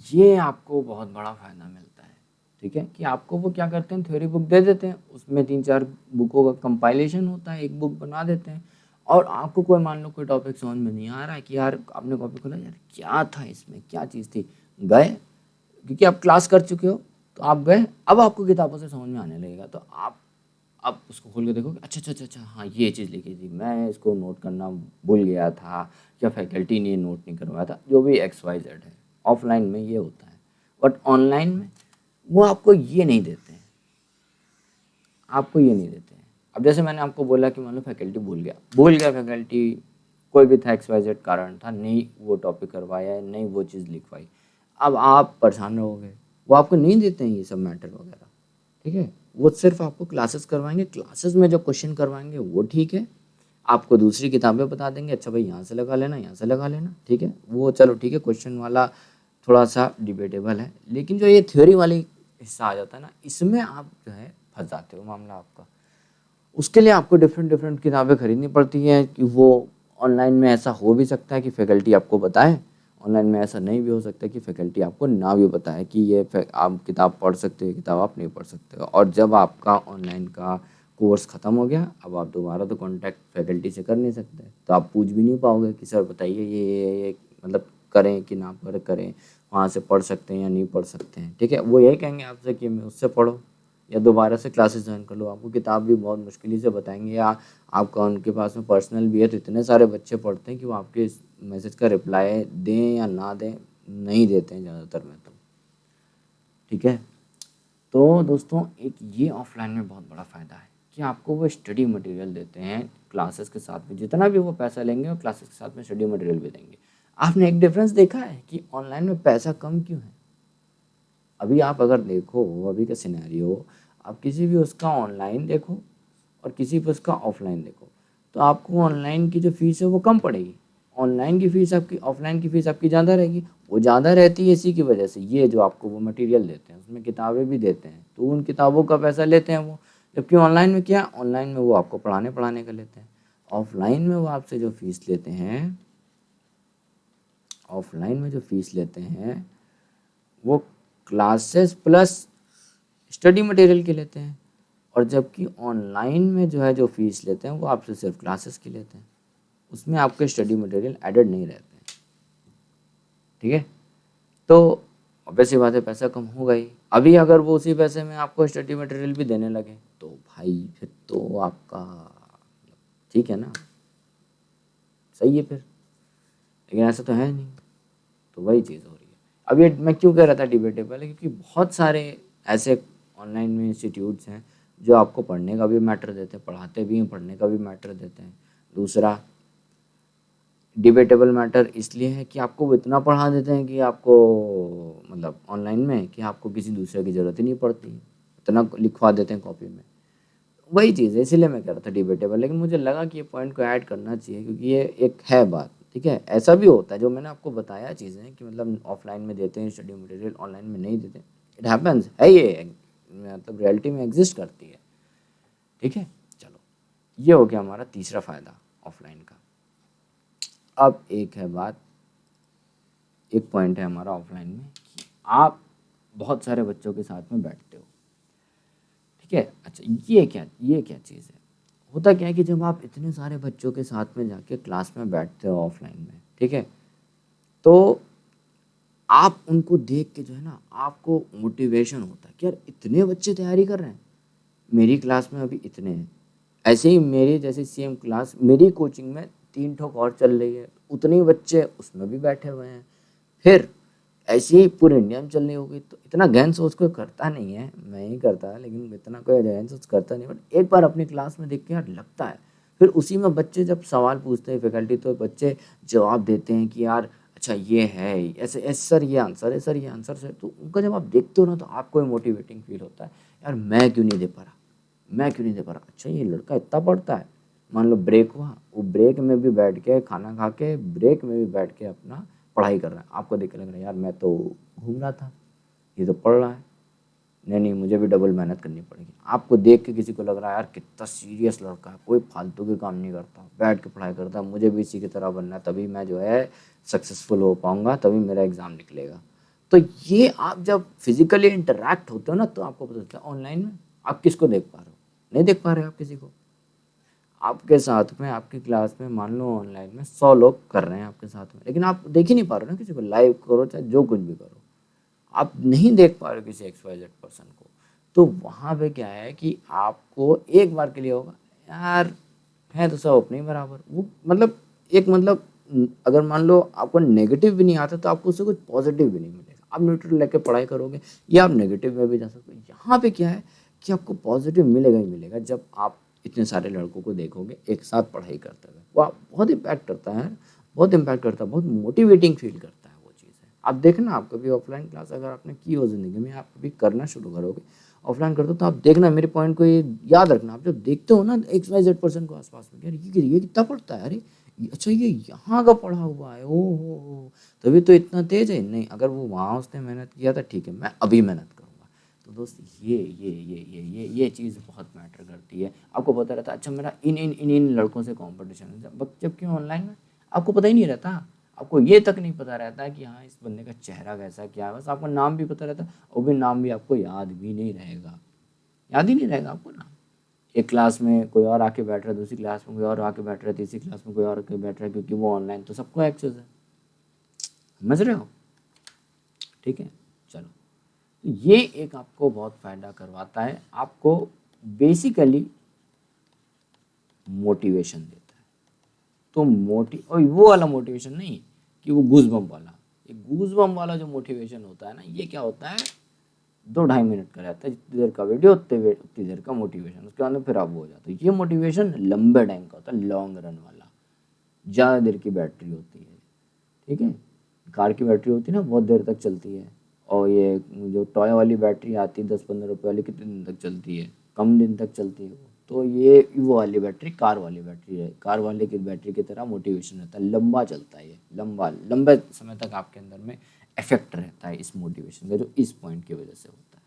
ये आपको बहुत बड़ा फ़ायदा मिलता है, ठीक है, कि आपको वो क्या करते हैं, थ्योरी बुक दे देते हैं, उसमें 3-4 बुकों का कंपाइलेशन होता है, एक बुक बना देते हैं। और आपको कोई मान लो कोई टॉपिक समझ में नहीं आ रहा है कि यार आपने कॉपी खोला, यार क्या था इसमें, क्या चीज़ थी, गए, क्योंकि आप क्लास कर चुके हो तो आप गए, अब आपको किताबों से समझ में आने लगेगा, तो आप उसको खोल के देखोगे, अच्छा अच्छा अच्छा अच्छा हाँ ये चीज़ लिखी थी, मैं इसको नोट करना भूल गया था, या फैकल्टी ने नोट नहीं करवाया था, जो भी XYZ है। ऑफलाइन में ये होता है, बट ऑनलाइन में वो आपको ये नहीं देते हैं, आपको ये नहीं देते हैं। अब जैसे मैंने आपको बोला कि मान लो फैकल्टी भूल गया फैकल्टी, कोई भी था XYZ कारण था, नहीं वो टॉपिक करवाया, नहीं वो चीज़ लिखवाई, अब आप परेशान रहोगे, वो आपको नहीं देते हैं ये सब मैटर वगैरह, ठीक है। वो सिर्फ आपको क्लासेस करवाएंगे, क्लासेस में जो क्वेश्चन करवाएंगे वो ठीक है, आपको दूसरी किताबें बता देंगे, अच्छा भाई यहाँ से लगा लेना, यहाँ से लगा लेना, ठीक है, वो चलो ठीक है, क्वेश्चन वाला थोड़ा सा डिबेटेबल है, लेकिन जो ये थ्योरी वाली हिस्सा आ जाता है ना, इसमें आप जो है फंस जाते हो मामला आपका। उसके लिए आपको डिफरेंट डिफरेंट किताबें खरीदनी पड़ती हैं, कि वो ऑनलाइन में ऐसा हो भी सकता है कि फैकल्टी आपको बताए, ऑनलाइन में ऐसा नहीं भी हो सकता कि फैकल्टी आपको ना भी बताए कि ये आप किताब पढ़ सकते हो, किताब आप नहीं पढ़ सकते हो। और जब आपका ऑनलाइन का कोर्स ख़त्म हो गया, अब आप दोबारा तो कांटेक्ट फैकल्टी से कर नहीं सकते, तो आप पूछ भी नहीं पाओगे कि सर बताइए ये मतलब करें कि ना करें, वहाँ से पढ़ सकते हैं या नहीं पढ़ सकते हैं, ठीक है। वो यही कहेंगे आपसे कि मैं उससे पढ़ो या दोबारा से क्लासेस ज्वाइन कर लो, आपको किताब भी बहुत मुश्किल से बताएंगे, या आपका उनके पास में पर्सनल भी है, तो इतने सारे बच्चे पढ़ते हैं कि वो आपके इस मैसेज का रिप्लाई दें या ना दें, नहीं देते हैं ज़्यादातर में तो, ठीक है। तो दोस्तों एक ये ऑफलाइन में बहुत बड़ा फ़ायदा है कि आपको वो स्टडी मटेरियल देते हैं क्लासेस के साथ में, जितना भी वो पैसा लेंगे और क्लासेस के साथ में स्टडी मटेरियल भी देंगे। आपने एक डिफरेंस देखा है कि ऑनलाइन में पैसा कम क्यों है? अभी आप अगर देखो अभी का सिनेरियो, आप किसी भी उसका ऑनलाइन देखो और किसी भी उसका ऑफलाइन देखो, तो आपको ऑनलाइन की जो फीस है वो कम पड़ेगी, ऑनलाइन की फीस आपकी, ऑफलाइन की फीस आपकी ज़्यादा रहेगी। वो ज़्यादा रहती है इसी की वजह से, ये जो आपको वो मटेरियल देते हैं उसमें किताबें भी देते हैं, तो उन किताबों का पैसा लेते हैं वो। जबकि ऑनलाइन में क्या, ऑनलाइन में वो आपको पढ़ाने का लेते हैं, ऑफलाइन में वो आपसे जो फीस लेते हैं, ऑफलाइन में जो फीस लेते हैं वो क्लासेस प्लस स्टडी मटेरियल के लेते हैं, और जबकि ऑनलाइन में जो है जो फीस लेते हैं वो आपसे सिर्फ क्लासेस की लेते हैं, उसमें आपके स्टडी मटेरियल एडेड नहीं रहते हैं, ठीक है। तो ऑब्वियस सी बात है पैसा कम होगा ही। अभी अगर वो उसी पैसे में आपको स्टडी मटेरियल भी देने लगे तो भाई फिर तो आपका ठीक है ना, सही है फिर, लेकिन ऐसा तो है नहीं, तो वही चीज़ हो रही है। अब ये मैं क्यों कह रहा था डिबेटेबल है, क्योंकि बहुत सारे ऐसे ऑनलाइन में इंस्टीट्यूट्स हैं जो आपको पढ़ने का भी मैटर देते हैं, पढ़ाते भी हैं, पढ़ने का भी मैटर देते हैं। दूसरा डिबेटेबल मैटर इसलिए है कि आपको वो इतना पढ़ा देते हैं कि आपको मतलब ऑनलाइन में कि आपको किसी दूसरे की ज़रूरत ही नहीं पड़ती, इतना लिखवा देते हैं कॉपी में। वही चीज़ है, इसीलिए मैं कह रहा था डिबेटेबल, लेकिन मुझे लगा कि ये पॉइंट को ऐड करना चाहिए क्योंकि ये एक है बात, ठीक है। ऐसा भी होता है जो मैंने आपको बताया चीज़ें कि मतलब ऑफलाइन में देते हैं स्टडी मटेरियल, ऑनलाइन में नहीं देते, इट हैपेंस है, ये मतलब रियलिटी में एग्जिस्ट करती है, ठीक है। चलो ये हो गया हमारा तीसरा फ़ायदा ऑफलाइन का। अब एक है बात, एक पॉइंट है हमारा ऑफलाइन में कि आप बहुत सारे बच्चों के साथ में बैठते हो, ठीक है। अच्छा ये क्या चीज़ है, होता क्या है कि जब आप इतने सारे बच्चों के साथ में जाके क्लास में बैठते हो ऑफलाइन में, ठीक है, तो आप उनको देख के जो है ना आपको मोटिवेशन होता है कि यार इतने बच्चे तैयारी कर रहे हैं, मेरी क्लास में अभी इतने हैं। ऐसे ही मेरी जैसे सेम क्लास मेरी कोचिंग में 3 ठोक और चल रही है, उतने ही बच्चे उसमें भी बैठे हुए हैं, फिर ऐसे ही पूरे इंडिया में चल रही होगी, तो इतना गहन सोच कोई करता नहीं है, मैं ही करता, लेकिन इतना कोई गहन सोच करता नहीं, बट एक बार अपनी क्लास में देख के यार लगता है। फिर उसी में बच्चे जब सवाल पूछते हैं फैकल्टी, तो बच्चे जवाब देते हैं कि यार अच्छा ये है ऐसे ऐसे सर ये आंसर है, सर ये आंसर है, तो उनका जब आप देखते हो ना तो आपको मोटिवेटिंग फील होता है, यार मैं क्यों नहीं दे पा रहा, मैं क्यों नहीं दे पा रहा, अच्छा ये लड़का इतना पढ़ता है। मान लो ब्रेक हुआ, वो ब्रेक में भी बैठ के खाना खा के ब्रेक में भी बैठ के अपना पढ़ाई कर रहा है, आपको देख के लग रहा है यार मैं तो घूम रहा था, ये तो पढ़ रहा है, नहीं नहीं मुझे भी डबल मेहनत करनी पड़ेगी। आपको देख के किसी को लग रहा है यार कितना सीरियस लड़का है, कोई फालतू के काम नहीं करता, बैठ के पढ़ाई करता है, मुझे भी इसी की तरह बनना है, तभी मैं जो है सक्सेसफुल हो पाऊंगा, तभी मेरा एग्ज़ाम निकलेगा। तो ये आप जब फिजिकली इंटरेक्ट होते हो ना तो आपको पता चलता है। ऑनलाइन में आप किसको देख पा रहे हो? नहीं देख पा रहे हो आप किसी को। आपके साथ में आपकी क्लास में मान लो ऑनलाइन में 100 लोग कर रहे हैं आपके साथ में, लेकिन आप देख ही नहीं पा रहे हो ना किसी को। लाइव करो चाहे जो कुछ भी करो, आप नहीं देख पा रहे हो किसी XYZ पर्सन को। तो वहाँ पे क्या है कि आपको एक बार के लिए होगा यार है तो सब अपने ही बराबर, वो मतलब एक मतलब अगर मान लो आपको नेगेटिव भी नहीं आता तो आपको उससे कुछ पॉजिटिव भी नहीं मिलेगा। आप न्यूट्रल लेके पढ़ाई करोगे या आप नेगेटिव में भी जा सकते हो। यहाँ पे क्या है कि आपको पॉजिटिव मिलेगा ही मिलेगा जब आप इतने सारे लड़कों को देखोगे एक साथ पढ़ाई करते हुए। वो बहुत इम्पैक्ट करता है, बहुत इम्पैक्ट करता है, बहुत मोटिवेटिंग फील करता है वो चीज़ है। आप देखना, आप कभी ऑफलाइन क्लास अगर आपने की हो ज़िंदगी में, आप कभी करना शुरू करोगे ऑफलाइन करते हो तो आप देखना, मेरे पॉइंट को ये याद रखना, आप जब देखते हो ना XYZ पर्सन को आसपास में, यार ये कितना पढ़ता है, अरे अच्छा ये यहाँ का पढ़ा हुआ है, ओ हो तभी तो इतना तेज है। नहीं, अगर वो वहाँ उसने मेहनत किया था ठीक है, मैं अभी मेहनत करूँगा। तो दोस्त ये चीज़ बहुत मैटर करती है। आपको पता रहता है अच्छा मेरा इन लड़कों से कॉम्पिटिशन है, जबकि ऑनलाइन में आपको पता ही नहीं रहता। आपको ये तक नहीं पता रहता है कि हाँ इस बंदे का चेहरा कैसा क्या है, बस आपका नाम भी पता रहता है, वो भी नाम भी आपको याद भी नहीं रहेगा, याद ही नहीं रहेगा आपको नाम। एक क्लास में कोई और आके बैठ रहा है, दूसरी क्लास में कोई और आके बैठ रहा है, तीसरी क्लास में कोई और आके बैठ रहा है, क्योंकि वो ऑनलाइन तो सबको एक्सेस है। समझ रहे हो? ठीक है, चलो। तो ये एक आपको बहुत फ़ायदा करवाता है, आपको बेसिकली मोटिवेशन देता है। तो और वो वाला मोटिवेशन नहीं कि वो गूज बम्प वाला, ये गूज बम्प वाला जो मोटिवेशन होता है ना, ये क्या होता है 2-2.5 मिनट का रहता है, जितनी देर का वीडियो उतनी देर का मोटिवेशन, उसके बाद में फिर आप वो हो जाते हो। ये मोटिवेशन लंबे टाइम का होता है, लॉन्ग रन वाला, ज़्यादा देर की बैटरी होती है। ठीक है, कार की बैटरी होती है ना बहुत देर तक चलती है, और ये जो टॉय वाली बैटरी आती है 10-15 रुपये वाली, कितने दिन तक चलती है? कम दिन तक चलती है वो। तो ये वो वाली बैटरी कार वाली बैटरी है, कार वाले की बैटरी की तरह मोटिवेशन रहता है, लंबा चलता है ये, लंबे समय तक आपके अंदर में इफेक्ट रहता है इस मोटिवेशन का, जो इस पॉइंट की वजह से होता है।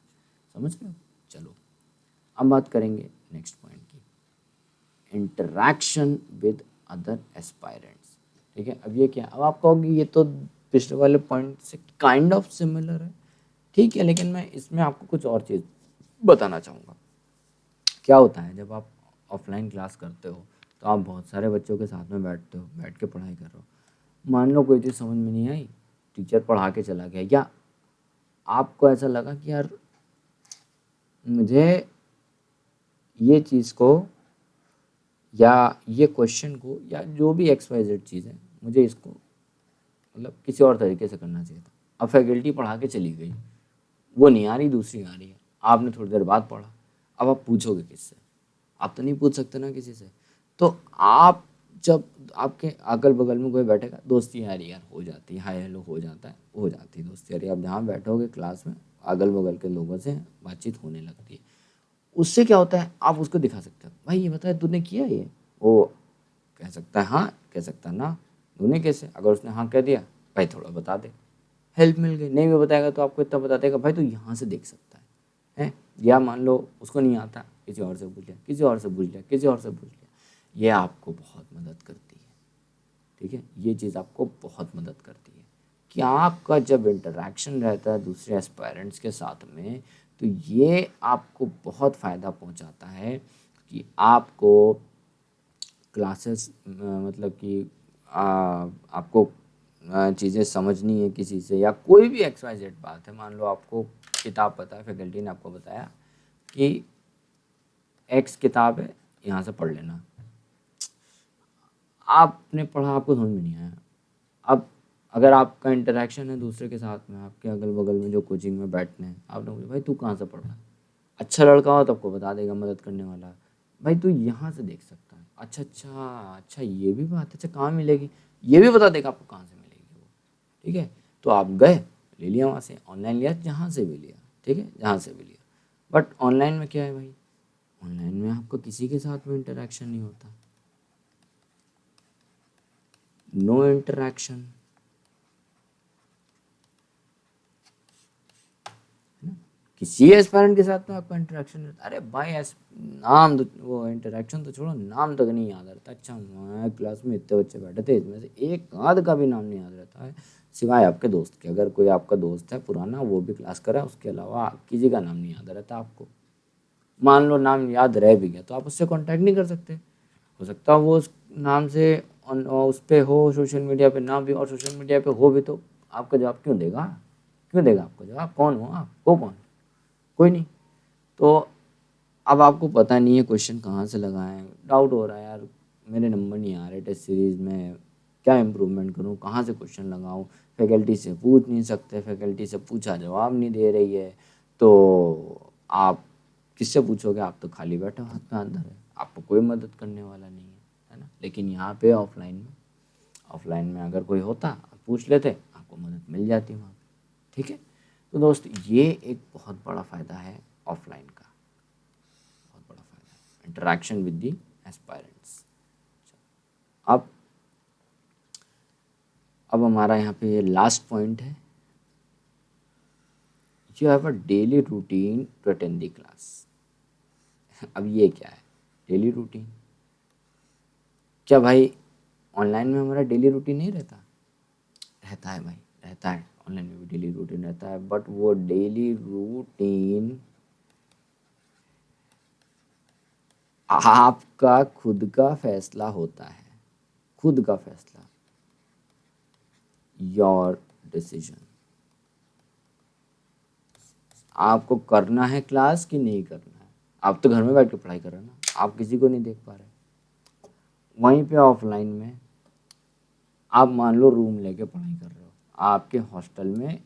समझ रहे हो? चलो अब बात करेंगे नेक्स्ट पॉइंट की, इंटरैक्शन विद अदर एस्पायरेंट्स। ठीक है, अब ये क्या, अब आप कहोगे ये तो पिछले वाले पॉइंट से काइंड ऑफ सिमिलर है, ठीक है, लेकिन मैं इसमें आपको कुछ और चीज़ बताना चाहूँगा। क्या होता है जब आप ऑफलाइन क्लास करते हो तो आप बहुत सारे बच्चों के साथ में बैठते हो, बैठ के पढ़ाई कर रहे हो। मान लो कोई चीज़ समझ में नहीं आई, टीचर पढ़ा के चला गया, या आपको ऐसा लगा कि यार मुझे ये चीज़ को या ये क्वेश्चन को या जो भी XYZ चीज़ है, मुझे इसको मतलब किसी और तरीके से करना चाहिए था। अब फैकल्टी पढ़ा के चली गई, वो नहीं आ रही, दूसरी आ रही है, आपने थोड़ी देर बाद पढ़ा, अब आप पूछोगे किससे? आप तो नहीं पूछ सकते ना किसी से। तो आप जब आपके अगल बगल में कोई बैठेगा, दोस्ती यारी यार हो जाती है, हाय हेलो हो जाता है, हो जाती है दोस्ती यारी। आप जहाँ बैठोगे क्लास में अगल बगल के लोगों से बातचीत होने लगती है। उससे क्या होता है, आप उसको दिखा सकते हो, भाई ये बता तूने किया ये, वो कह सकता है हाँ, कह सकता है ना। तूने कैसे? अगर उसने हाँ कह दिया, भाई थोड़ा बता दे, हेल्प मिल गई। नहीं भी बताएगा तो आपको इतना बता देगा, भाई तू यहाँ से देख सकता है। या मान लो उसको नहीं आता, किसी और से पूछ लिया, किसी और से पूछ लिया, किसी और से पूछ लिया, ये आपको बहुत मदद करती है। ठीक है, ये चीज़ आपको बहुत मदद करती है कि आपका जब इंटरेक्शन रहता है दूसरे एस्पायरेंट्स के साथ में, तो ये आपको बहुत फ़ायदा पहुंचाता है कि आपको क्लासेस मतलब कि आपको चीज़ें समझनी है किसी से, या कोई भी XYZ बात है। मान लो आपको किताब पता है, फैकल्टी ने आपको बताया कि X किताब है, यहाँ से पढ़ लेना, आपने पढ़ा, आपको समझ में नहीं आया। अब अगर आपका इंटरेक्शन है दूसरे के साथ में, आपके अगल बगल में जो कोचिंग में बैठने हैं, आपने बोला भाई तू कहाँ से पढ़ रहा है, अच्छा लड़का हो तो आपको बता देगा, मदद करने वाला, भाई तू यहाँ से देख सकता है। अच्छा अच्छा अच्छा, ये भी बात है, अच्छा कहाँ मिलेगी, ये भी बता देगा आपको कहाँ से मिलेगी वो। ठीक है, तो आप गए ले लिया वहाँ से, ऑनलाइन लिया जहाँ से भी लिया, ठीक है, जहाँ से भी लिया। बट ऑनलाइन में क्या है भाई, ऑनलाइन में आपको किसी के साथ में इंटरेक्शन नहीं होता, नो इंटरेक्शन, है ना। किसी एस्पायरेंट के साथ में आपका इंटरेक्शन रहता है। अरे भाई नाम तो, वो इंटरेक्शन तो छोड़ो, नाम तक नहीं याद रहता। अच्छा मैं क्लास में इतने बच्चे बैठे थे, इसमें से एक आध का भी नाम नहीं याद रहता है, सिवाय आपके दोस्त के। अगर कोई आपका दोस्त है पुराना, वो भी क्लास करा, उसके अलावा किसी का नाम नहीं याद रहता आपको। मान लो नाम याद रह भी गया तो आप उससे कांटेक्ट नहीं कर सकते। हो सकता है वो उस नाम से उस पे हो सोशल मीडिया पे, ना भी, और सोशल मीडिया पे हो भी तो आपका जवाब क्यों देगा? क्यों देगा आपका जवाब? कौन हो आप? वो कौन? कोई नहीं। तो अब आपको पता नहीं है क्वेश्चन कहाँ से लगाएं, डाउट हो रहा है यार मेरे नंबर नहीं आ रहे टेस्ट सीरीज़ में, क्या इम्प्रूवमेंट करूँ, कहाँ से क्वेश्चन लगाऊँ, फैकल्टी से पूछ नहीं सकते, फैकल्टी से पूछा जवाब नहीं दे रही है, तो आप किससे पूछोगे? आप तो खाली बैठे हो, हाथ में हाथ धरे, आपको कोई मदद करने वाला नहीं है ना। लेकिन यहाँ पे ऑफलाइन में अगर कोई होता, आप पूछ लेते, आपको मदद मिल जाती वहाँ पे। ठीक है, तो दोस्त ये एक बहुत बड़ा फ़ायदा है ऑफलाइन का, बहुत बड़ा फ़ायदा है, इंटरेक्शन विद दी एस्पायरेंट्स। अब हमारा यहाँ पे ये लास्ट पॉइंट है, you have a daily routine to attend the class. अब ये क्या है डेली रूटीन? क्या भाई ऑनलाइन में हमारा डेली रूटीन नहीं रहता? रहता है भाई, रहता है, ऑनलाइन में भी डेली रूटीन रहता है, बट वो डेली रूटीन आपका खुद का फैसला होता है, खुद का फैसला, योर डिसीजन। आपको करना है क्लास कि नहीं करना है। आप तो घर में बैठ के पढ़ाई कर रहे हो ना, आप किसी को नहीं देख पा रहे। वहीं पे ऑफलाइन में आप मान लो रूम लेके पढ़ाई कर रहे हो, आपके हॉस्टल में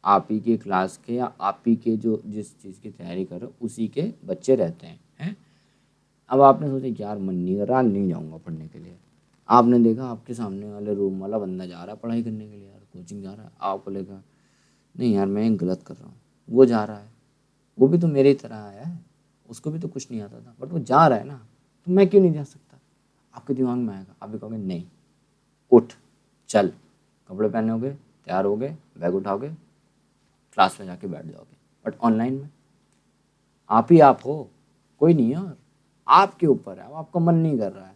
आप ही के क्लास के या आप ही के जो जिस चीज़ की तैयारी कर रहे हो उसी के बच्चे रहते हैं। अब आपने सोचा यार मन नहीं कर रहा, नहीं जाऊँगा पढ़ने के लिए। आपने देखा आपके सामने वाले रूम वाला बंदा जा रहा है पढ़ाई करने के लिए, यार कोचिंग जा रहा है, आप बोलेगा नहीं यार मैं गलत कर रहा हूँ। वो जा रहा है, वो भी तो मेरी ही तरह आया है, उसको भी तो कुछ नहीं आता था, बट वो जा रहा है ना, तो मैं क्यों नहीं जा सकता? आपके दिमाग में आएगा, आप भी कहोगे नहीं, उठ चल, कपड़े पहने होगे, तैयार हो गए, बैग उठाओगे, क्लास में जाके बैठ जाओगे। बट ऑनलाइन में आप ही आप हो, कोई नहीं है, और आपके ऊपर है। अब आपका मन नहीं कर रहा है,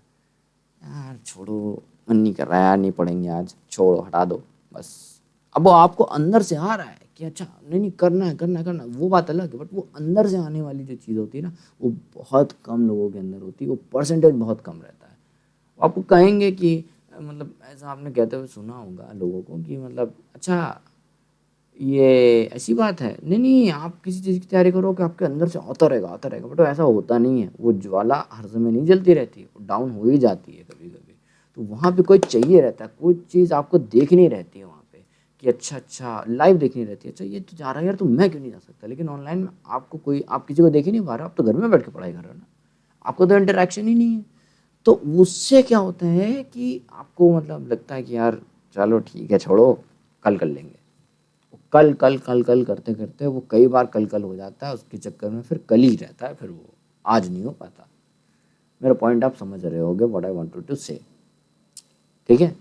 यार छोड़ो, मन नहीं कर रहा है यार, नहीं पढ़ेंगे आज, छोड़ो हटा दो बस। अब वो आपको अंदर से आ रहा है कि अच्छा नहीं नहीं करना है, करना है, करना है, वो बात अलग है, बट वो अंदर से आने वाली जो चीज़ होती है ना, वो बहुत कम लोगों के अंदर होती है, वो परसेंटेज बहुत कम रहता है। वो आपको कहेंगे कि मतलब ऐसा आपने कहते हुए सुना होगा लोगों को कि मतलब अच्छा ये ऐसी बात है, नहीं नहीं आप किसी चीज़ की तैयारी करो कि आपके अंदर से आता रहेगा, बट ऐसा होता नहीं है। वो ज्वाला हर समय नहीं जलती रहती, वो डाउन हो ही जाती है कभी कभी। तो वहाँ पे कोई चाहिए रहता है, कोई चीज़ आपको देखनी रहती है वहाँ पे कि अच्छा लाइव देखनी रहती है, अच्छा ये तो जा रहा है यार, तो मैं क्यों नहीं जा सकता। लेकिन ऑनलाइन में आपको कोई, आप किसी को देख ही नहीं पा रहे, आप तो घर में बैठ के पढ़ाई कर रहे हो ना, आपको तो इंटरेक्शन ही नहीं है। तो उससे क्या होता है कि आपको मतलब लगता है कि यार चलो ठीक है छोड़ो, कल कर लेंगे। कल कल कल कल करते करते वो कई बार कल कल हो जाता है, उसके चक्कर में फिर कल ही रहता है, फिर वो आज नहीं हो पाता। मेरा पॉइंट आप समझ रहे होगे, व्हाट आई वांटेड टू से। ठीक है,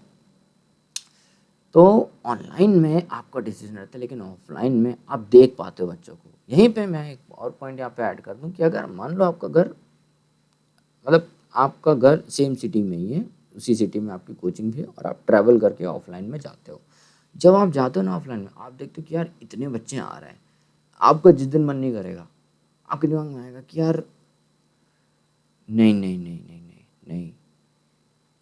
तो ऑनलाइन में आपका डिसीजन रहता है, लेकिन ऑफलाइन में आप देख पाते हो बच्चों को। यहीं पे मैं एक और पॉइंट यहाँ पे ऐड कर दूं कि अगर मान लो आपका घर, मतलब आपका घर सेम सिटी में ही है, उसी सिटी में आपकी कोचिंग भी है, और आप ट्रैवल करके ऑफलाइन में जाते हो। जब आप जाते हो ना ऑफलाइन में, आप देखते हो कि यार इतने बच्चे आ रहे हैं, आपका जिस दिन मन नहीं करेगा, आपके दिमाग में आएगा कि यार नहीं नहीं नहीं नहीं नहीं नहीं,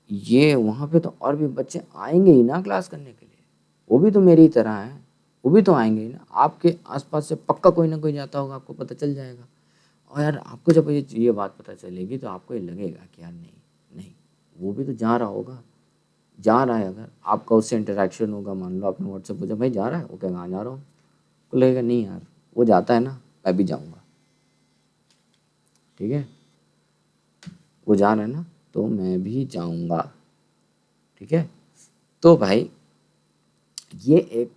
ये वहाँ पे तो और भी बच्चे आएंगे ही ना क्लास करने के लिए, वो भी तो मेरी ही तरह है, वो भी तो आएंगे ही ना। आपके आसपास से पक्का कोई ना कोई जाता होगा, आपको पता चल जाएगा। और यार आपको जब ये बात पता चलेगी तो आपको ये लगेगा कि यार नहीं नहीं, वो भी तो जा रहा होगा, जा रहा है। अगर आपका उससे इंटरेक्शन होगा, मान लो आपने व्हाट्सएप पूछा भाई जा रहा है, वो कहेगा हाँ जा रहा हूँ, तो लगेगा नहीं यार वो जाता है ना, मैं भी जाऊँगा। ठीक है, वो जा रहा है ना तो मैं भी जाऊँगा। ठीक है, तो भाई ये एक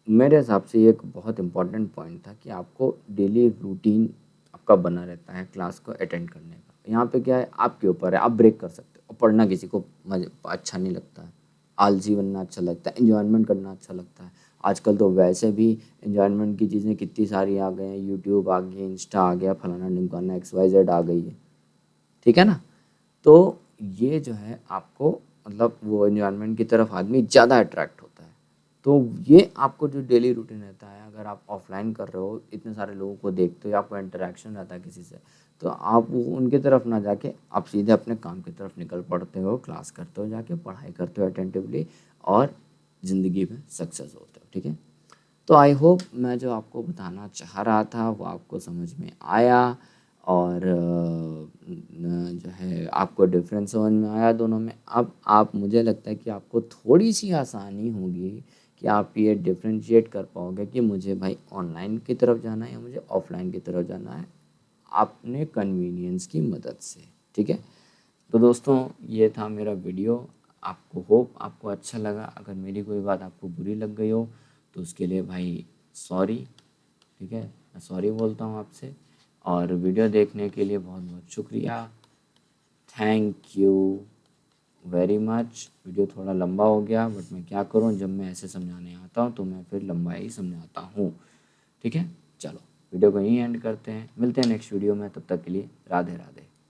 मेरे हिसाब से एक बहुत इम्पॉर्टेंट पॉइंट था कि आपको डेली रूटीन आपका बना रहता है क्लास को अटेंड करने का। यहाँ पे क्या है, आपके ऊपर है, आप ब्रेक कर सकते हो। और पढ़ना किसी को मजे अच्छा नहीं लगता है, आलसी बनना अच्छा लगता है, एंजॉयमेंट करना अच्छा लगता है, आजकल तो वैसे भी एंजॉयमेंट की चीज़ें कितनी सारी आ गए हैं, यूट्यूब आ गई, इंस्टा आ गया, फलाना ढिमकाना XYZ आ गई है, ठीक है ना। तो ये जो है आपको मतलब वो एनवायरनमेंट की तरफ आदमी ज़्यादा अट्रैक्ट होता है। तो ये आपको जो डेली रूटीन रहता है, अगर आप ऑफलाइन कर रहे हो, इतने सारे लोगों को देखते हो, आपको इंटरेक्शन रहता है किसी से, तो आप वो उनकी तरफ ना जाके आप सीधे अपने काम की तरफ निकल पड़ते हो, क्लास करते हो, जाके पढ़ाई करते हो अटेंटिवली और ज़िंदगी में सक्सेस होते हो, ठीक है। तो आई होप मैं जो आपको बताना चाह रहा था वो आपको समझ में आया, और जो है आपको डिफरेंस समझ में आया दोनों में। अब आप, मुझे लगता है कि आपको थोड़ी सी आसानी होगी कि आप ये डिफरेंशिएट कर पाओगे कि मुझे भाई ऑनलाइन की तरफ जाना है या मुझे ऑफलाइन की तरफ जाना है, अपने कन्वीनियंस की मदद से, ठीक है। तो दोस्तों ये था मेरा वीडियो, आपको होप आपको अच्छा लगा। अगर मेरी कोई बात आपको बुरी लग गई हो तो उसके लिए भाई सॉरी, ठीक है, मैं सॉरी बोलता हूँ आपसे। और वीडियो देखने के लिए बहुत बहुत शुक्रिया, thank you very much. Video थोड़ा लंबा हो गया, बट मैं क्या करूँ, जब मैं ऐसे समझाने आता हूँ तो मैं फिर लंबा ही समझाता हूँ, ठीक है। चलो वीडियो को यहीं एंड करते हैं, मिलते हैं नेक्स्ट वीडियो में, तब तक के लिए राधे राधे।